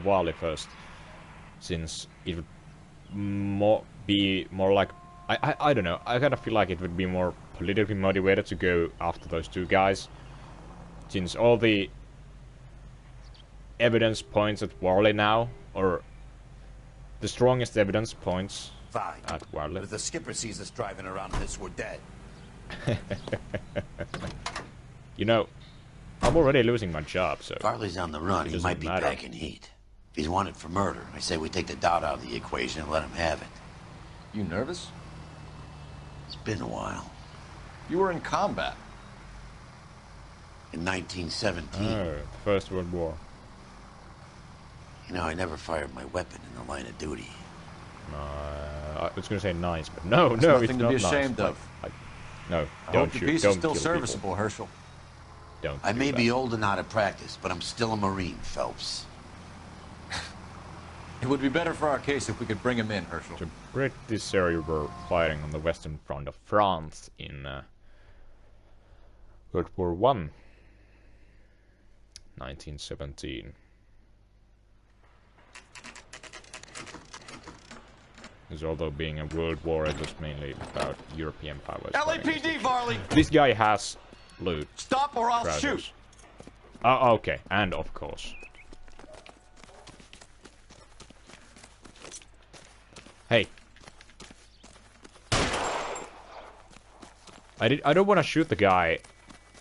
Warley first, since it would be more like I don't know. I kind of feel like it would be more politically motivated to go after those two guys, since all the evidence points at Warley now, or the strongest evidence points Fine. at Warley. But if the skipper sees us driving around in this, we're dead. You know, I'm already losing my job, so Varley's on the run. He might be packing heat. If he's wanted for murder, I say we take the doubt out of the equation and let him have it. You nervous? It's been a while. You were in combat. In 1917. Oh, First World War. You know, I never fired my weapon in the line of duty. I was going to say nice, but no, There's no, nothing it's to not be ashamed nice. of. No, I don't hope shoot. your piece Don't is still kill serviceable, people. Herschel. Don't. I do may that. be old and out of practice, but I'm still a Marine, Phelps. It would be better for our case if we could bring him in, Herschel. The British area were fighting on the western front of France in World War I, 1917. Because although being a world war, it was mainly about European powers. LAPD, Varley! This guy has loot. Stop or I'll trousers. shoot! Oh, okay, and of course. Hey. I don't want to shoot the guy.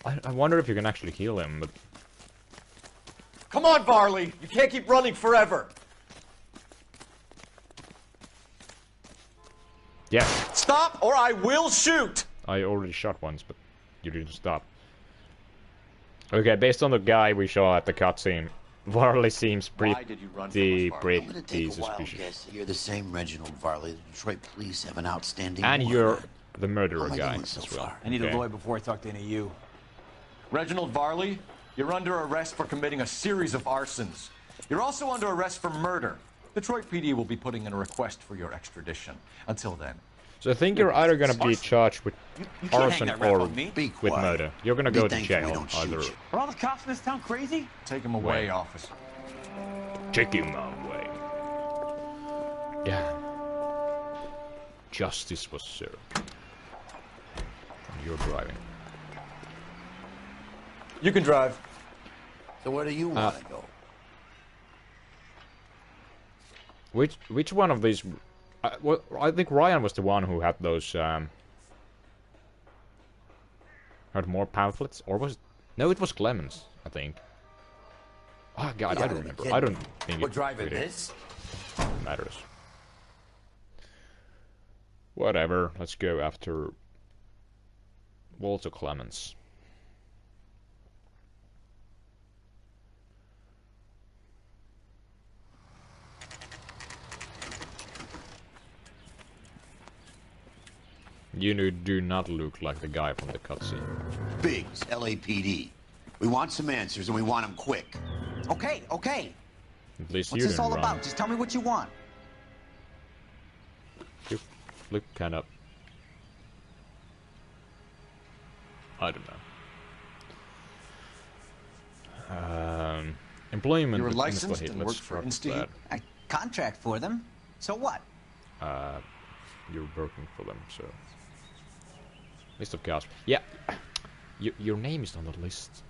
I wonder if you can actually kill him, but... Come on, Varley! You can't keep running forever! Yes. Stop or I will shoot! I already shot once, but you didn't stop. Okay, based on the guy we saw at the cutscene, Varley seems pretty suspicious. Guess you're the same Reginald Varley. The Detroit police have an outstanding And warrant. you're the murderer How am I guy doing so as well. far? I need a lawyer before I talk to any of you. Reginald Varley, you're under arrest for committing a series of arsons. You're also under arrest for murder. Detroit PD will be putting in a request for your extradition. Until then, So I think you're either gonna be charged with You can't hang arson that rap or on me. Be with quiet. murder. You're gonna Be go to thankful we jail don't shoot either. you. Are all the cops in this town crazy? Take him away, officer. Take him away. Yeah. Justice was served. And you're driving. You can drive. So where do you want to go? Which one of these? Well, I think Ryan was the one who had those. Had more pamphlets, or was it? No, it was Clemens, I think. Oh God, I don't remember. I don't think We're driving this. Matters. Whatever. Let's go after Walter Clemens. You do not look like the guy from the cutscene. Biggs, LAPD. We want some answers, and we want them quick. Okay, okay. At least What's you this didn't all run. about? Just tell me what you want. You look kind of... I don't know. Employment. You were with licensed Insta-Hit. and Let's worked for start with Insta-Hit? I contract for them. So what? that. You're working for them, so... List of cars. Yeah. Your name is on the list.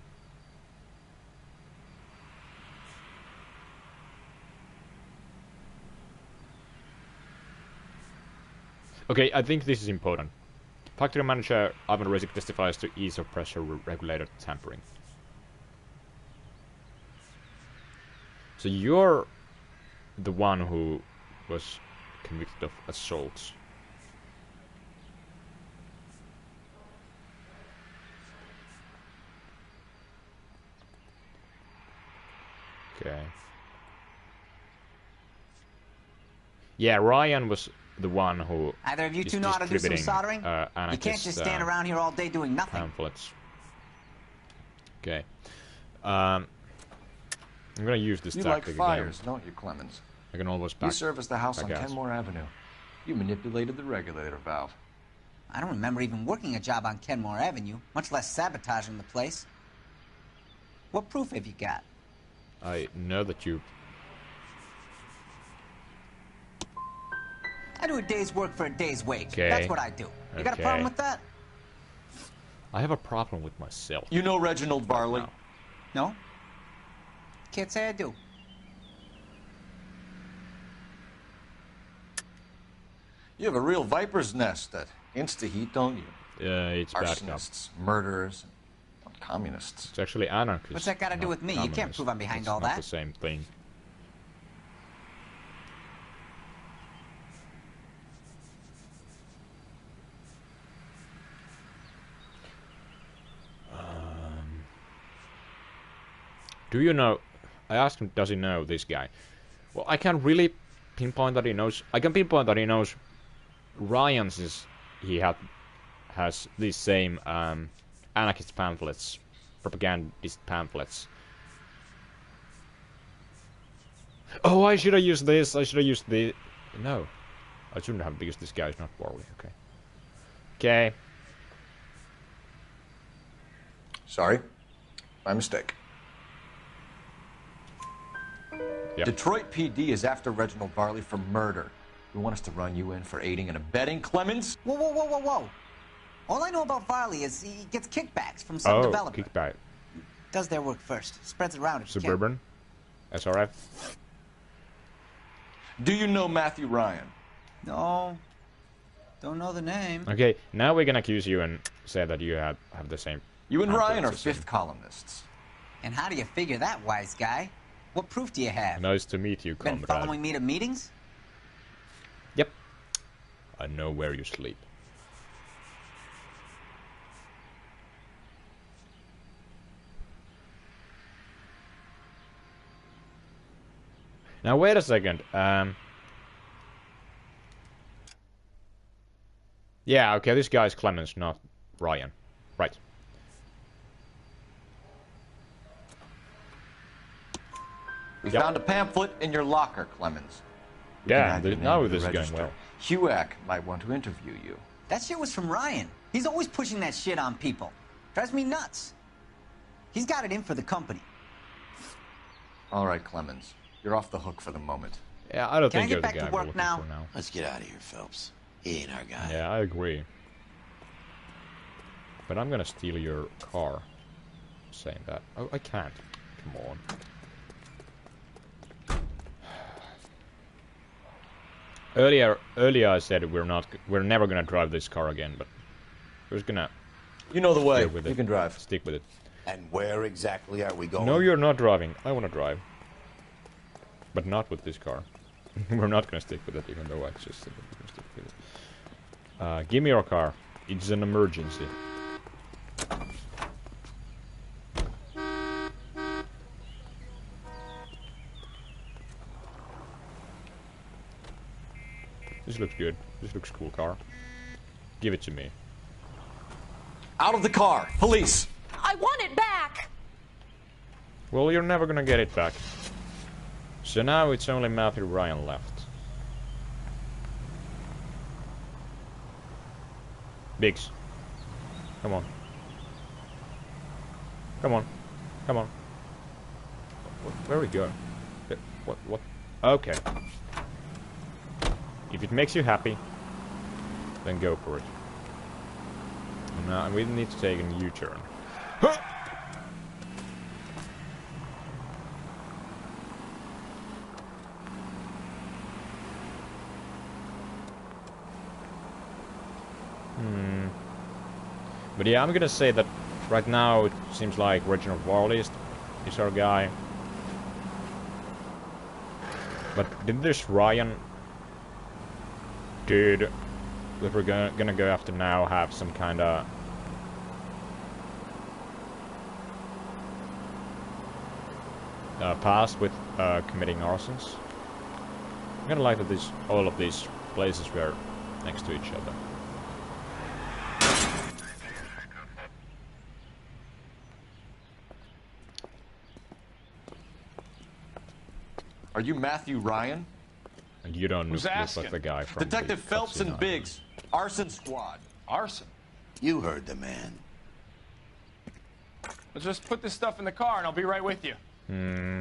Okay, I think this is important. Factory manager Ivan Rasic testifies to ease of pressure regulator tampering. So you're the one who was convicted of assault. Okay. Yeah, Ryan was the one who Either of you is two know how to do some distributing, soldering? You can't anarchist, just stand around here all day doing nothing. pamphlets. Okay. I'm gonna use this You like tactic fires, again. don't you, Clemens? I can always You back. serviced the house on back out. Kenmore Avenue. You manipulated the regulator valve. I don't remember even working a job on Kenmore Avenue, much less sabotaging the place. What proof have you got? I know that you. I do a day's work for a day's wage. Okay. That's what I do. You got a problem Okay. with that? I have a problem with myself. You know Reginald Varley? No. Can't say I do. You have a real viper's nest at Insta-Heat, don't you? Yeah, it's bad cop. Arsonists, murderers, and communists. It's actually anarchist. What's that got to do with me? You can't communist. prove I'm behind It's all not that. the same thing. Do you know? I asked him, does he know this guy? Well, I can't really pinpoint that he knows. I can pinpoint that he knows Ryan's is has these same anarchist pamphlets, propagandist pamphlets. Oh, I should have used this. I should have used the. No, I shouldn't have because this guy is not Warley. Okay. Okay. Sorry. My mistake. Yep. Detroit PD is after Reginald Varley for murder. You want us to run you in for aiding and abetting, Clemens? Whoa, whoa, whoa, whoa, whoa. All I know about Varley is he gets kickbacks from some developer. Kickback. Does their work first. Spreads it around if he can. Suburban. SRF. Do you know Matthew Ryan? No. Don't know the name. Okay, now we're gonna accuse you and say that you have the same. You and Ryan are pamphlets as him. fifth columnists. And how do you figure that, wise guy? What proof do you have? Nice to meet you, Been comrade. following me to meetings? Yep. I know where you sleep. Now wait a second. Yeah, okay, this guy's Clemens, not Ryan. Right. We found a pamphlet in your locker, Clemens. Yeah, now this is going well. HUAC might want to interview you. That shit was from Ryan. He's always pushing that shit on people. Drives me nuts. He's got it in for the company. All right, Clemens. You're off the hook for the moment. Yeah, I don't think you're you're the the guy guy we're we're looking looking for for now. Let's get out of here, Phelps. He ain't our guy. Yeah, I agree. But I'm gonna steal your car. Saying that. Oh, I can't. Come on. Earlier I said we're never gonna drive this car again, but we're just gonna. You know the way. With it. You can drive. Stick with it. And where exactly are we going? No, you're not driving. I wanna drive. But not with this car. We're not gonna stick with it, even though I just said we're gonna stick with it. Give me your car. It's an emergency. This looks good. This looks cool, car. Give it to me. Out of the car! Police! I want it back! Well, you're never gonna get it back. So now it's only Matthew Ryan left. Biggs. Come on. Come on. Come on. Where are we going? What? Okay. If it makes you happy, then go for it. And now we need to take a U-turn. But yeah, I'm gonna say that right now it seems like Reginald Varley is our guy. But did this Ryan dude that we're gonna go after now have some kind of past with committing arsons? I'm gonna like that all of these places were next to each other. Are you Matthew Ryan? And you don't look like the guy from Detective Phelps and Biggs, arson squad. Arson? You heard the man. Let's just put this stuff in the car and I'll be right with you.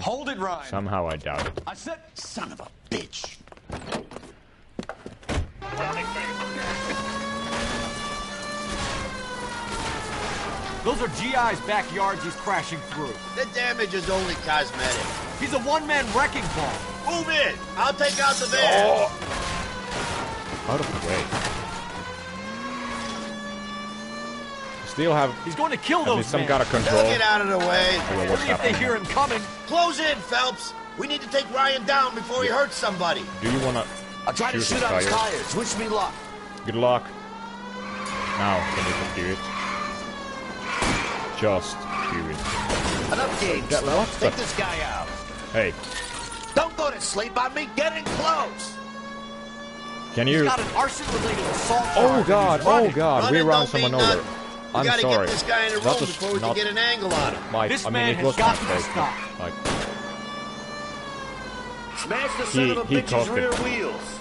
Hold it, Ryan. Somehow I doubt it. I said, son of a bitch. Those are GI's backyards he's crashing through. The damage is only cosmetic. He's a one-man wrecking ball. Move in. I'll take out the van. Oh. Out of the way. Still have. He's going to kill those some men. kind of control. They'll get out of the way. Only if they hear him coming. Close in, Phelps. We need to take Ryan down before he hurts somebody. Do you wanna? I'll try to shoot out his tires. Wish me luck. Good luck. Now, can you do it? Just do it. Enough games. Take this guy out. Hey. Don't go to sleep on me. Get in close. Can you? He's got an arson-related assault. Oh God! Oh God! We ran don't someone mean over. nothing. I'm gotta sorry. get this guy in a room before we can get an angle on him. This I mean, man it has was got my to fault. stop. Like, Smash the son of a bitch's rear wheels.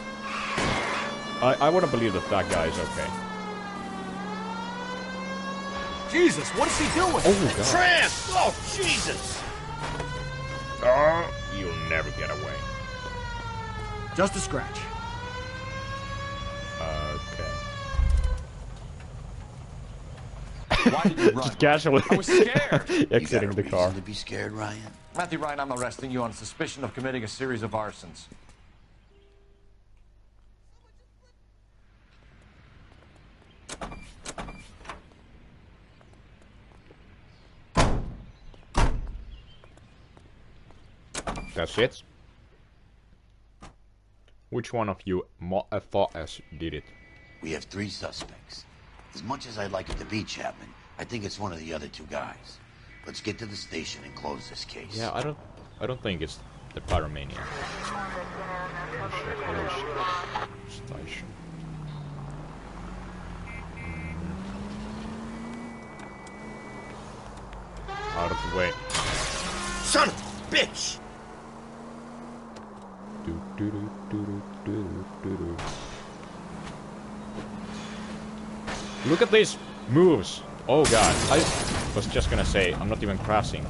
I wouldn't believe that guy is okay. Jesus, what is he doing? Oh God! Tramp! Oh Jesus! You'll never get away. Just a scratch. Okay. Why did you run? Just casually. I was scared. Exiting the car. To be scared, Ryan? Matthew Ryan, I'm arresting you on suspicion of committing a series of arsons. That's it. Which one of you FOS did it? We have 3 suspects. As much as I'd like it to be Chapman, I think it's one of the other 2 guys. Let's get to the station and close this case. Yeah, I don't think it's the Pyromania. Station. Out of the way. Son of a bitch! Do, do, do, do, do. Look at these moves. Oh god, I was just gonna say, I'm not even crashing.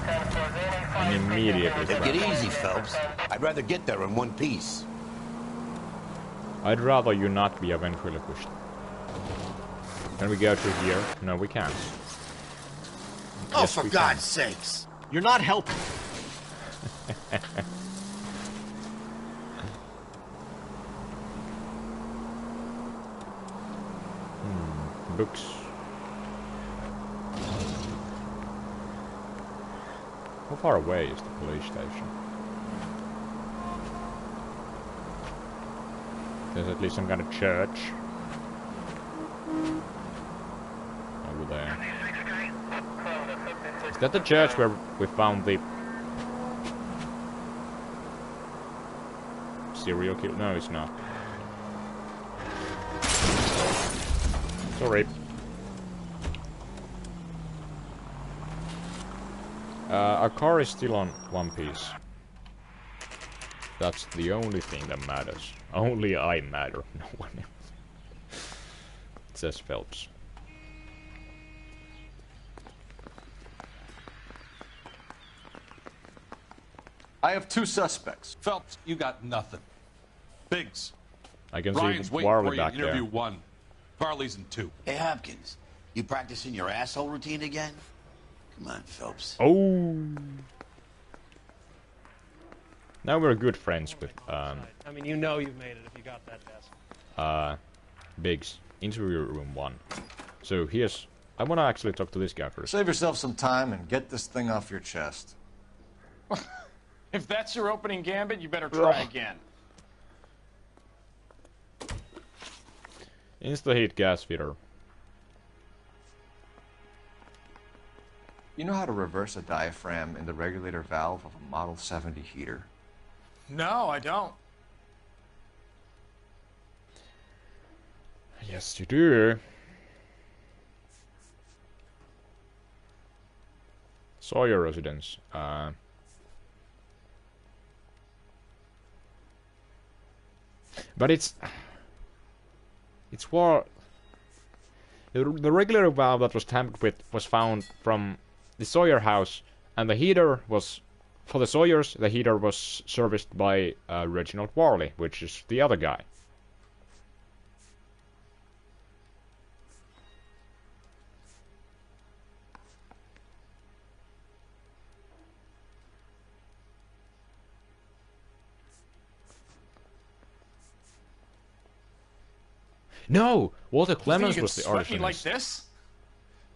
And immediately Take it easy, Phelps. I'd rather get there in one piece. I'd rather you not be a ventriloquist. Can we go through here? No, we can't. Oh, Yes, for God's sakes! You're not helping. Books. How far away is the police station? There's at least some kind of church. Over there. Is that the church where we found the serial killer? No, it's not. Sorry. Our car is still on one piece. That's the only thing that matters. Only I matter, no one else. It says Phelps. I have 2 suspects. Phelps, you got nothing. Biggs. I can Ryan's see waiting Warley for you back in interview there. 1. Farley's in 2. Hey, Hopkins, you practicing your asshole routine again? Come on, Phelps. Oh. Now we're good friends with I mean, you know you've made it if you got that desk. Biggs, interview room 1. So here's. I want to actually talk to this guy first. Save yourself some time and get this thing off your chest. If that's your opening gambit, you better try again. Insta-heat gas feeder. You know how to reverse a diaphragm in the regulator valve of a Model 70 heater? No, I don't. Yes, you do. Sawyer residence. But it's what the regulator valve that was tampered with was found from the Sawyer house, and the heater was for the Sawyers. The heater was serviced by Reginald Warley, which is the other guy. No, Walter Clemens was the arsonist. Like this?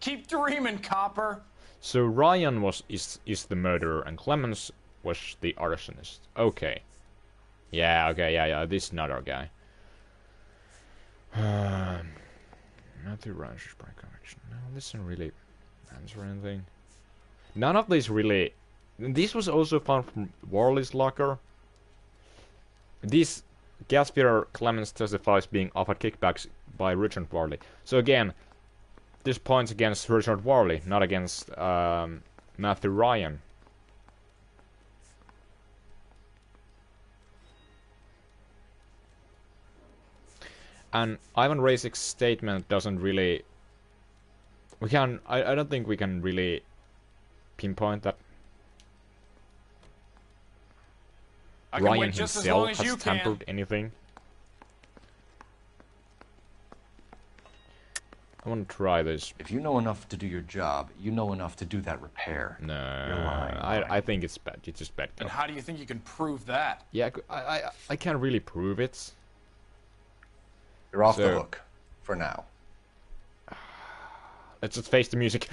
Keep dreaming, copper. So Ryan is the murderer, and Clemens was the arsonist. Okay. Yeah. Okay. Yeah. This is not our guy. Matthew Rancher's by connection. No, this doesn't really answer anything. None of these really. This was also found from Warley's locker. This gas feeder Clemens testifies being offered kickbacks by Richard Warley. So again, this points against Richard Warley, not against Matthew Ryan. And Ivan Rasik's statement doesn't really. We can. I don't think we can really pinpoint that Ryan himself has tampered anything. I want to try this. If you know enough to do your job, you know enough to do that repair. No, you're lying. I think it's bad. It's just bad. And how do you think you can prove that? Yeah, I can't really prove it. You're off the hook, for now. Let's just face the music.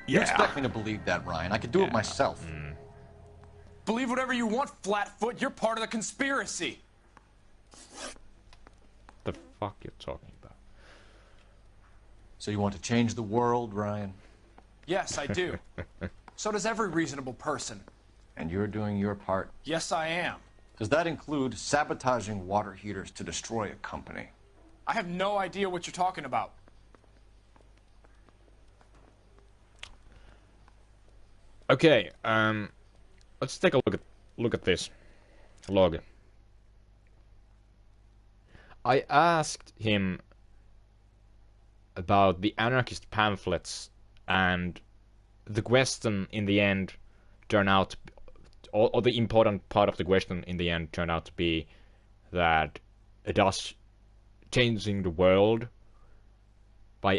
You expect me to believe that, Ryan? I could do it myself. Believe whatever you want, Flatfoot. You're part of the conspiracy. The fuck you talking about? So you want to change the world, Ryan? Yes, I do. So does every reasonable person. And you're doing your part? Yes, I am. Does that include sabotaging water heaters to destroy a company? I have no idea what you're talking about. Okay, let's take a look at this log. I asked him about the anarchist pamphlets, and the question in the end turned out, or the important part of the question in the end turned out to be that does changing the world by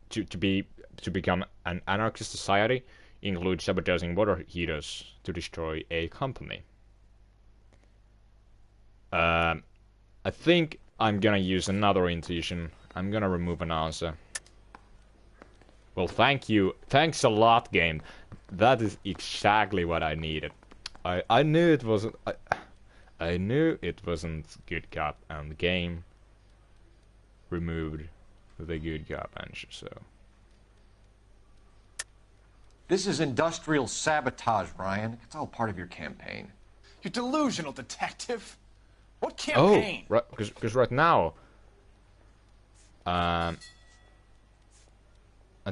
to become an anarchist society include sabotaging water heaters to destroy a company? I think I'm gonna use another intuition. I'm gonna remove an answer. Well, thank you. Thanks a lot, game. That is exactly what I needed. I knew it wasn't. I knew it wasn't good cop, and the game removed the good cop answer. So this is industrial sabotage, Ryan. It's all part of your campaign. You're delusional, detective. What campaign? Oh, right, because right now, I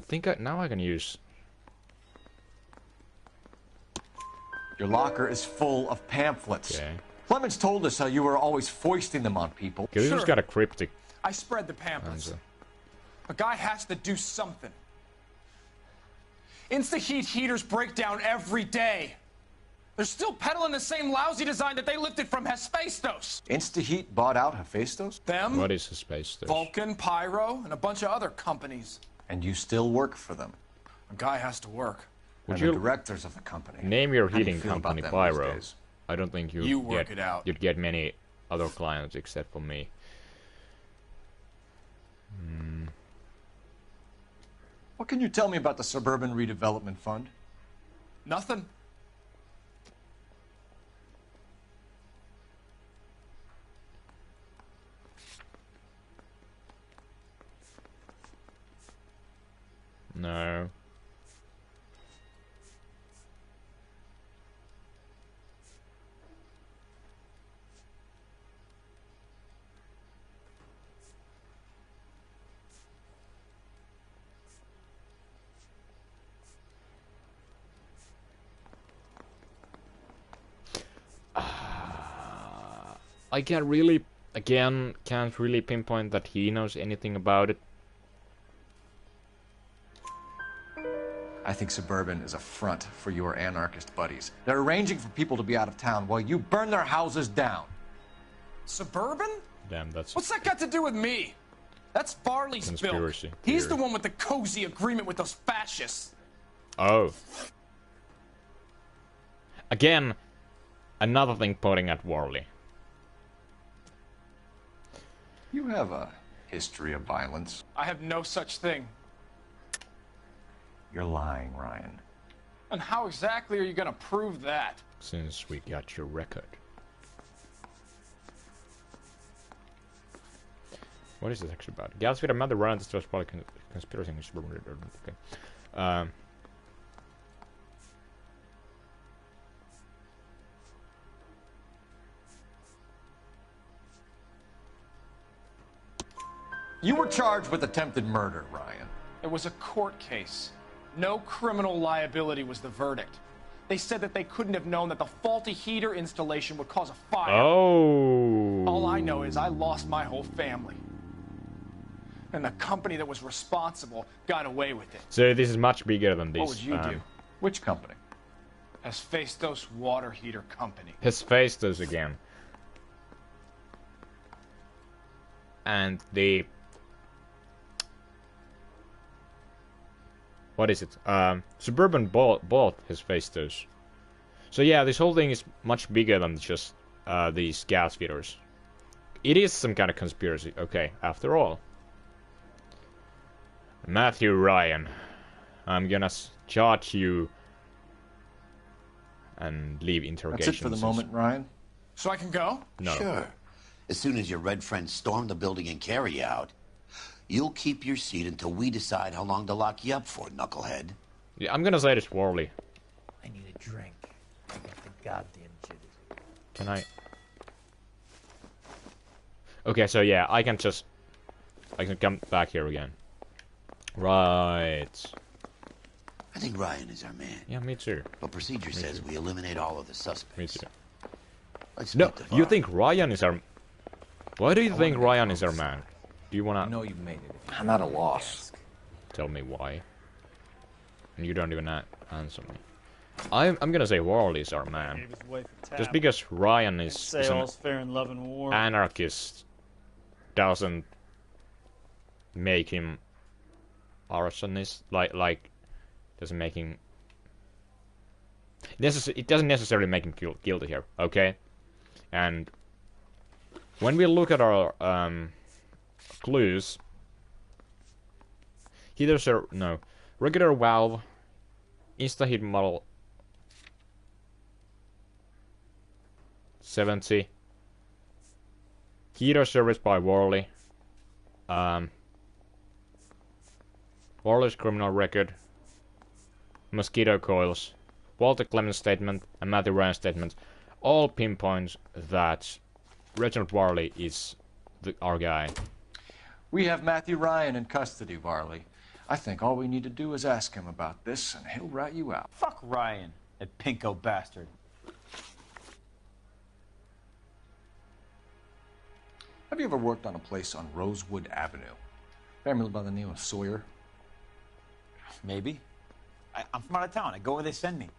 think now I can use. Your locker is full of pamphlets. Okay. Clemens told us how you were always foisting them on people. Okay, this just got a cryptic. I spread the pamphlets. A guy has to do something. Insta-heat heaters break down every day. They're still peddling the same lousy design that they lifted from Hephaestus. Insta-heat bought out Hephaestus? Them? What is Hephaestus? Vulcan, Pyro, and a bunch of other companies. And you still work for them? A guy has to work. Would you you directors of the company? Name your How do you heating feel about company them Pyro. these days? I don't think You work it out. You'd get many other clients except for me. What can you tell me about the Suburban Redevelopment Fund? Nothing. No. I can't really, can't really pinpoint that he knows anything about it. I think Suburban is a front for your anarchist buddies. They're arranging for people to be out of town while you burn their houses down. Suburban? Damn, that's... What's that got to do with me? That's Farley's conspiracy build. He's the one with the cozy agreement with those fascists. Oh. Again, another thing pointing at Warley. You have a history of violence. I have no such thing. You're lying, Ryan. And how exactly are you going to prove that? Since we got your record. What is this actually about? Gals with a mother run this was probably conspiracy. Okay. You were charged with attempted murder, Ryan. It was a court case. No criminal liability was the verdict. They said that they couldn't have known that the faulty heater installation would cause a fire. Oh. All I know is I lost my whole family. And the company that was responsible got away with it. So this is much bigger than this. What would you do? Which company? Hephaestus Water Heater Company. Hephaestus again. And the... What is it? Suburban bought Hephaestus. So yeah, this whole thing is much bigger than just these gas feeders. It is some kind of conspiracy. Okay, after all. Matthew Ryan. I'm gonna charge you and leave interrogation. That's it for the moment, Ryan? So I can go? No. Sure. As soon as your red friends storm the building and carry you out, you'll keep your seat until we decide how long to lock you up for, knucklehead. Yeah, I'm gonna say this Warley. I need a drink. I got the goddamn jitters. Can I? Okay, so yeah, I can come back here again. Right. I think Ryan is our man. Yeah, me too. But procedure says we eliminate all of the suspects. Me too. Let's No, you think Ryan is our... Why do you think Ryan is our man? Do you wanna... No, you've made it. I'm at a loss. Tell me why. And you don't even answer me. I'm gonna say Warley is our man. Just because Ryan is all's fair in love and war. Anarchist doesn't make him arsonist. Like doesn't make him... It doesn't necessarily make him guilty here, okay? And when we look at our clues, heaters are regular valve, insta-heat model 70, heater service by Worley, Worley's criminal record, mosquito coils, Walter Clemens statement, and Matthew Ryan's statement all pinpoint that Reginald Varley is our guy. We have Matthew Ryan in custody, Varley. I think all we need to do is ask him about this, and he'll rat you out. Fuck Ryan, that pinko bastard. Have you ever worked on a place on Rosewood Avenue? Family by the name of Sawyer? Maybe. I'm from out of town. I go where they send me.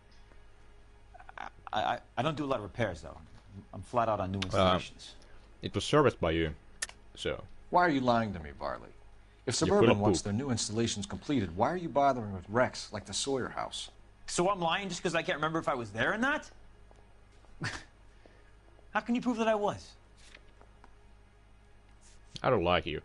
I don't do a lot of repairs, though. I'm flat out on new installations. It was serviced by you, so... Why are you lying to me, Varley? If Suburban wants their new installations completed, why are you bothering with wrecks like the Sawyer house? So I'm lying just because I can't remember if I was there or not? How can you prove that I was? I don't like you.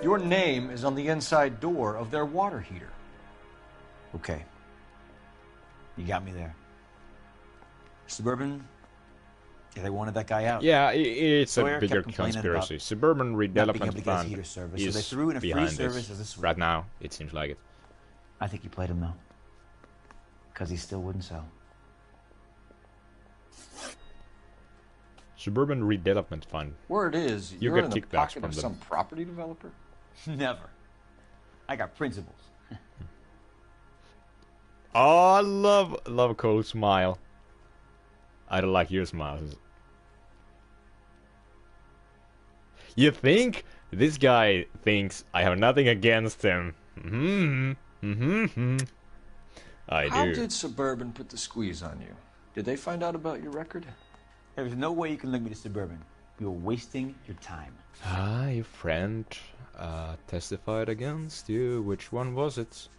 Your name is on the inside door of their water heater. Okay. You got me there. Suburban, yeah, they wanted that guy out. Yeah, it's Sawyer a bigger kept complaining conspiracy. about Suburban not being able Redevelopment to get his Fund heater service, is so they threw in a free behind service this. as a sweep. Right now, it seems like it. I think you played him, though. Because he still wouldn't sell. Suburban Redevelopment Fund. Word is, you you're get in the kickbacks pocket from of them. some property developer? Never. I got principles. Oh, I love Cole's smile. I don't like your smiles. You think this guy thinks I have nothing against him? I How do. did Suburban put the squeeze on you? Did they find out about your record? There's no way you can link me to Suburban. You're wasting your time. Your friend testified against you. Which one was it?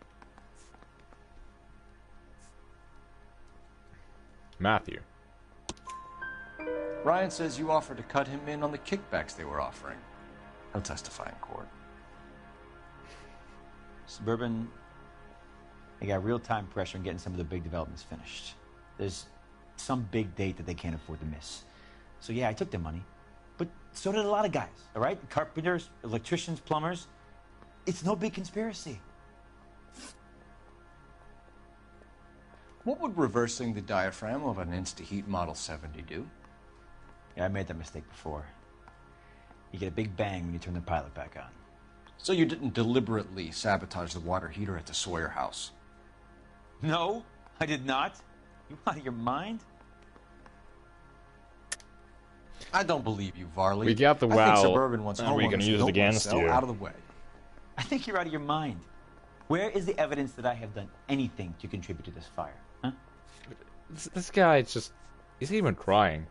Matthew. Ryan says you offered to cut him in on the kickbacks they were offering. He'll testify in court. Suburban, they got real-time pressure on getting some of the big developments finished. There's some big date that they can't afford to miss. So yeah, I took their money. But so did a lot of guys, all right? Carpenters, electricians, plumbers. It's no big conspiracy. What would reversing the diaphragm of an Insta-Heat Model 70 do? Yeah, I made that mistake before. You get a big bang when you turn the pilot back on. So you didn't deliberately sabotage the water heater at the Sawyer house? No, I did not. You out of your mind? I don't believe you, Varley. We got the I think wow, Suburban wants and we can homeowners use who it don't against want to you. sell out of the way. I think you're out of your mind. Where is the evidence that I have done anything to contribute to this fire? Huh? This guy is just... Is he even trying?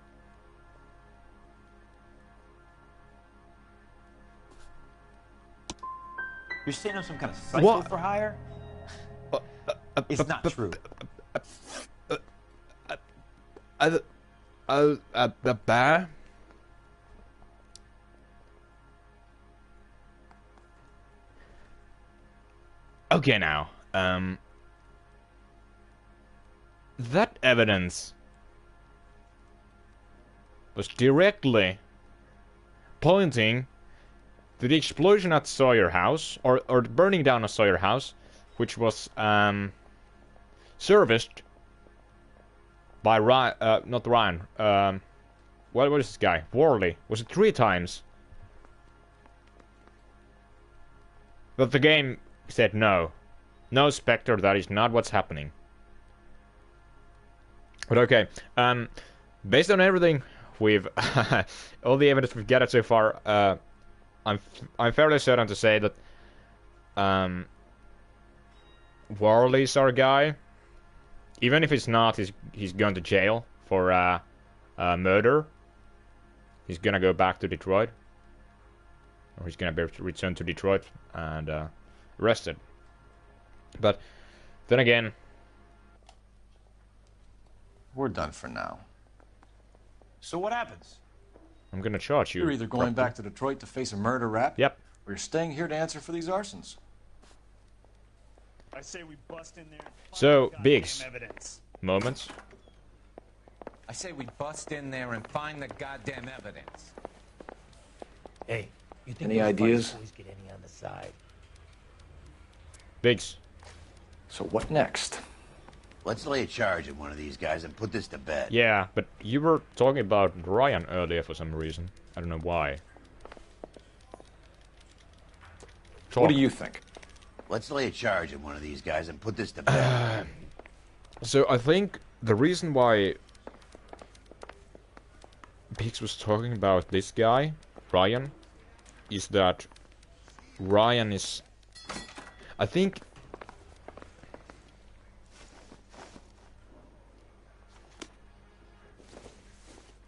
You're saying I'm some kind of psycho for hire? It's not true. The bear? Okay, now, that evidence was directly pointing to the explosion at Sawyer House, or the burning down of Sawyer House, which was serviced by Ryan, not Ryan, what is this guy? Worley. Was it 3 times? But the game said no. No, Spectre, that is not what's happening. But okay, based on everything we've... all the evidence we've gathered so far, I'm fairly certain to say that Warley's our guy. Even if it's not, he's going to jail for murder. He's gonna go back to Detroit. Or he's gonna be returned to Detroit and arrested. But then again... We're done for now. So what happens? I'm gonna charge you. You're either going back to Detroit to face a murder rap. Yep. Or you're staying here to answer for these arsons. I say we bust in there. So, Biggs. Evidence. Moments. I say we bust in there and find the goddamn evidence. Hey, you think Any those ideas? boys get any on the side? Biggs. So what next? Let's lay a charge at one of these guys and put this to bed. Yeah, but you were talking about Ryan earlier for some reason. I don't know why. What do you think? Let's lay a charge at one of these guys and put this to bed. So I think the reason why Biggs was talking about this guy, Ryan, is that Ryan is... I think...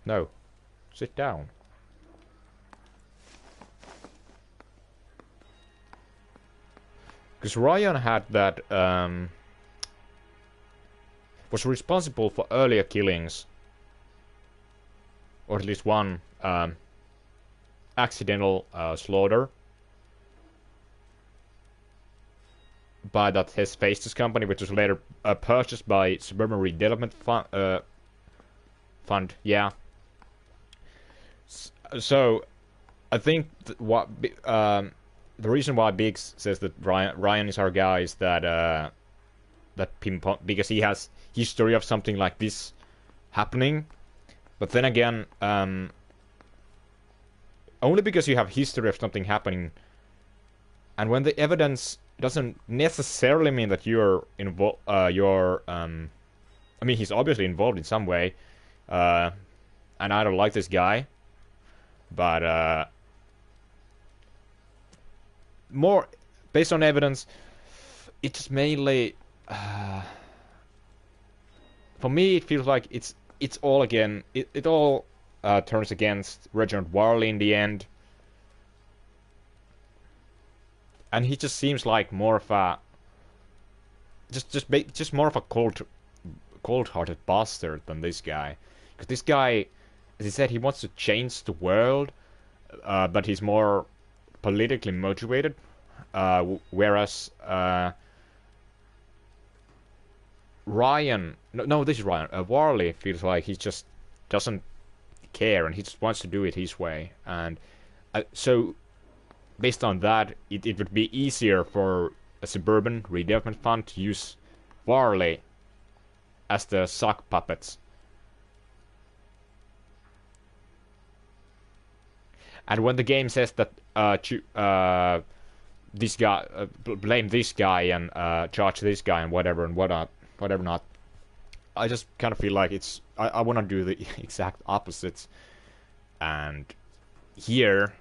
No. Sit down. Because Ryan had that, was responsible for earlier killings. Or at least one, accidental slaughter. By that Hephaestus company, which was later purchased by Suburban Redevelopment Fund, yeah. So, I think what the reason why Biggs says that Ryan is our guy is that because he has history of something like this happening. But then again, only because you have history of something happening, and when the evidence doesn't necessarily mean that you're involved. I mean, he's obviously involved in some way, and I don't like this guy. But more based on evidence, it's mainly for me. It feels like it's all again. It all turns against Reginald Warley in the end, and he just seems like more of a just more of a cold-hearted bastard than this guy. Because this guy, as he said, he wants to change the world, but he's more politically motivated, whereas Ryan, no, this is Ryan. Warley feels like he just doesn't care and he just wants to do it his way, and so based on that, it would be easier for a Suburban Redevelopment Fund to use Warley as the sock puppets. And when the game says that this guy, blame this guy and charge this guy and whatever not, I just kind of feel like I want to do the exact opposite. And here,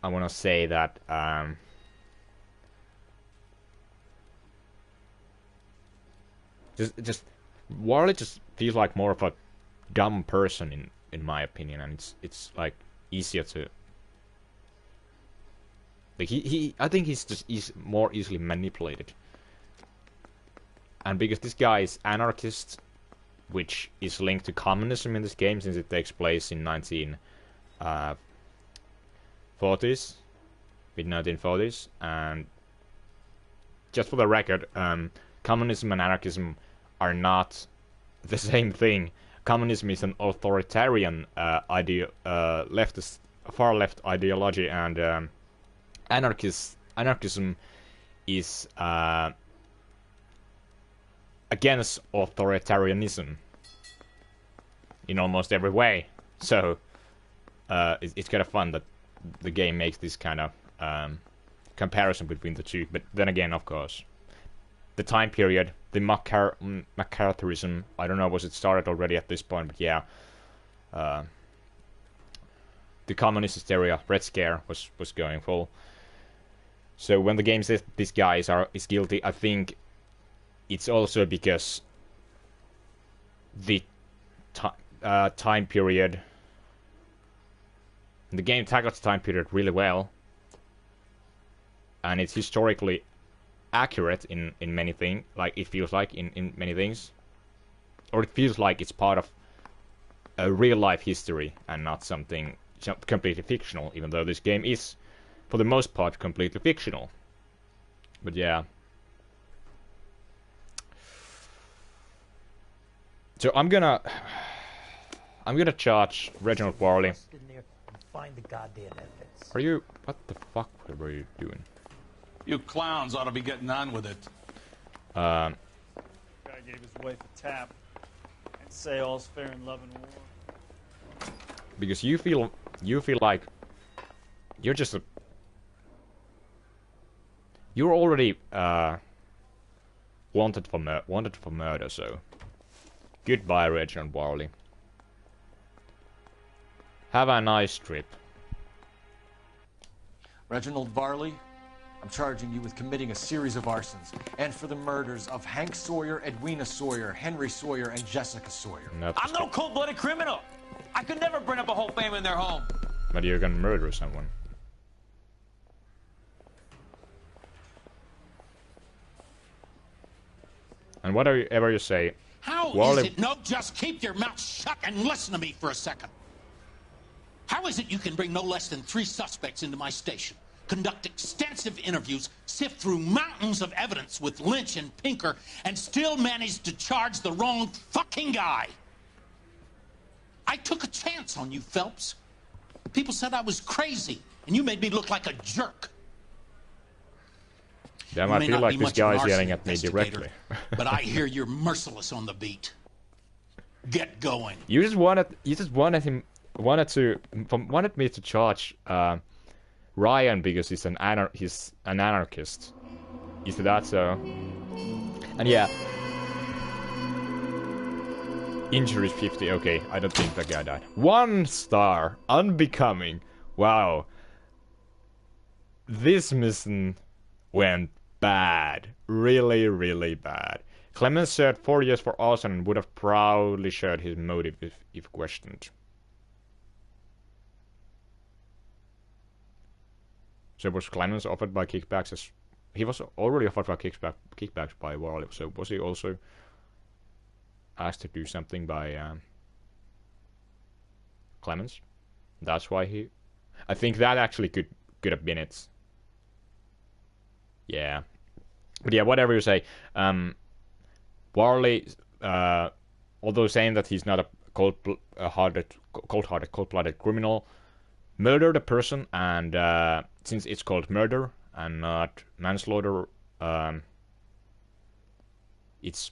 I want to say that just Warley just feels like more of a dumb person in my opinion, and it's like easier to like I think he's more easily manipulated. And because this guy is anarchist, which is linked to communism in this game since it takes place in 1940s, mid-1940s, and just for the record, communism and anarchism are not the same thing. Communism is an authoritarian leftist, far left ideology, and anarchism is against authoritarianism in almost every way. So it's kind of fun that the game makes this kind of comparison between the two. But then again, of course, the time period, the McCarthyism, I don't know, was it started already at this point, but yeah. The communist hysteria, Red Scare, was going full. So when the game says this guy is guilty, I think it's also because the time period, the game tackles time period really well, and it's historically accurate in many things. Like it feels like in many things, or it feels like it's part of a real life history and not something completely fictional. Even though this game is, for the most part, completely fictional. But yeah. So I'm gonna charge Reginald Varley. Find the goddamn evidence. Are you? What the fuck were you doing? You clowns ought to be getting on with it. Guy gave his wife a tap and say all's fair in love and war. Because you feel like you're just a. You're already wanted for murder, so goodbye, Reginald Varley. Have a nice trip. Reginald Varley, I'm charging you with committing a series of arsons and for the murders of Hank Sawyer, Edwina Sawyer, Henry Sawyer, and Jessica Sawyer. I'm no cold-blooded criminal. I could never burn up a whole family in their home. But you're gonna murder someone. And whatever you say, How Varley... is it? No, just keep your mouth shut and listen to me for a second. How is it you can bring no less than 3 suspects into my station, conduct extensive interviews, sift through mountains of evidence with Lynch and Pinker, and still manage to charge the wrong fucking guy? I took a chance on you, Phelps. People said I was crazy, and you made me look like a jerk. Damn, I feel like this guy's yelling at me directly. But I hear you're merciless on the beat. Get going. You just wanted me to charge Ryan because he's an anarchist. Is that so? And yeah. Injuries 50, okay, I don't think that guy died. 1 star, unbecoming. Wow. This mission went bad. Really, really bad. Clemens served 4 years for arson and would have proudly shared his motive if questioned. So was Clemens offered by kickbacks as... He was already offered by kickbacks by Varley, so was he also asked to do something by Clemens? That's why he... I think that actually could have been it. Yeah. But yeah, whatever you say. Varley, although saying that he's not a cold-blooded criminal, murdered a person, and since it's called murder and not manslaughter, it's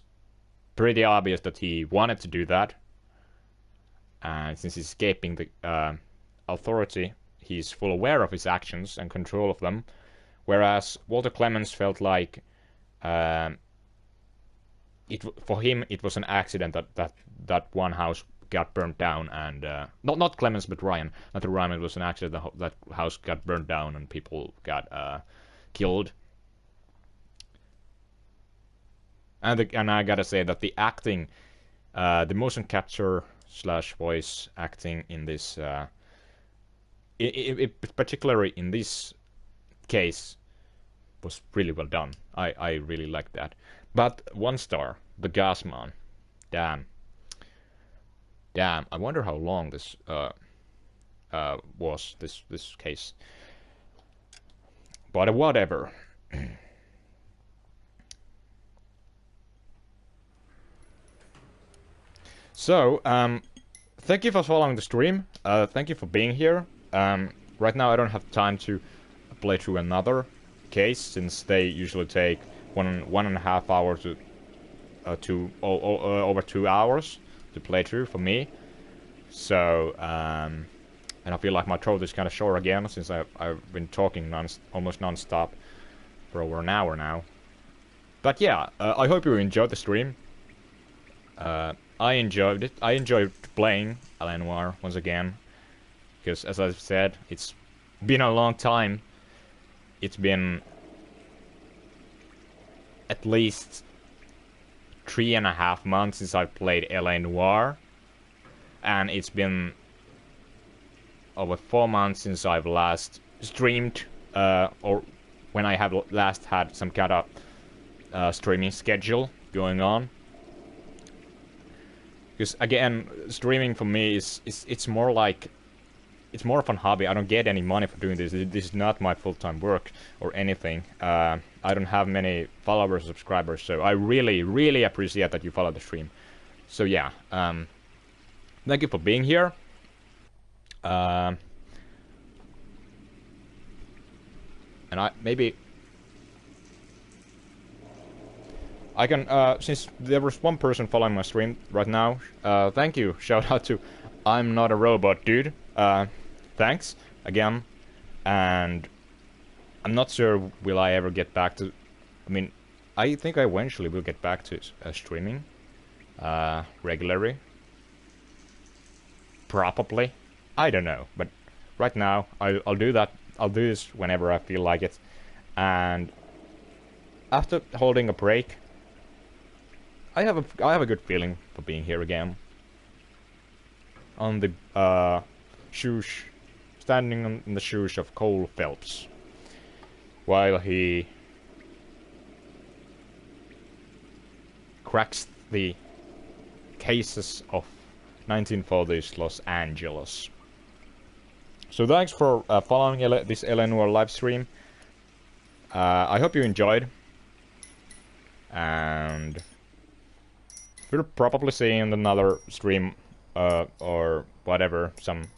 pretty obvious that he wanted to do that. And since he's escaping the authority, he's full aware of his actions and control of them. Whereas Walter Clemens felt like for him it was an accident that one house got burned down, and not Clemens but Ryan. Not that Ryan, it was an accident that house got burned down and people got killed. And I gotta say that the acting, the motion capture / voice acting in this, particularly in this case, was really well done. I really liked that. But 1 star, the Gasman. Damn. I wonder how long this was, this case. But whatever. So, thank you for following the stream. Thank you for being here. Right now I don't have time to play through another case, since they usually take 1.5 hours to over 2 hours to play through for me. So I And I feel like my throat is kind of sore again, since I've been talking almost non-stop for over an hour now. But yeah, I hope you enjoyed the stream. I enjoyed it. I enjoyed playing Noire once again. Because, as I've said, it's been a long time. It's been at least 3.5 months since I played Noire. And it's been over 4 months since I've last streamed, or when I have last had some kind of streaming schedule going on. Because again, streaming for me it's more like, it's more of a hobby. I don't get any money for doing this. This is not my full-time work or anything. I don't have many followers, subscribers, so I really appreciate that you follow the stream. So yeah, thank you for being here. And I can, since there was one person following my stream right now, thank you, shout out to I'm Not a Robot Dude, thanks, again, and I'm not sure will I ever get back to, I mean, I think I eventually will get back to streaming, regularly, probably, I don't know, but right now, I'll do that, I'll do this whenever I feel like it, and after holding a break, I have a good feeling for being here again. On the shoes, standing in the shoes of Cole Phelps, while he cracks the cases of 1940s Los Angeles. So thanks for following this Noire live stream. I hope you enjoyed, and we'll probably see in another stream or whatever some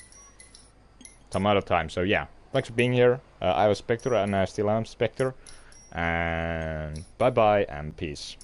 other time. So yeah, thanks for being here. I was Spectre and I still am Spectre. And bye bye and peace.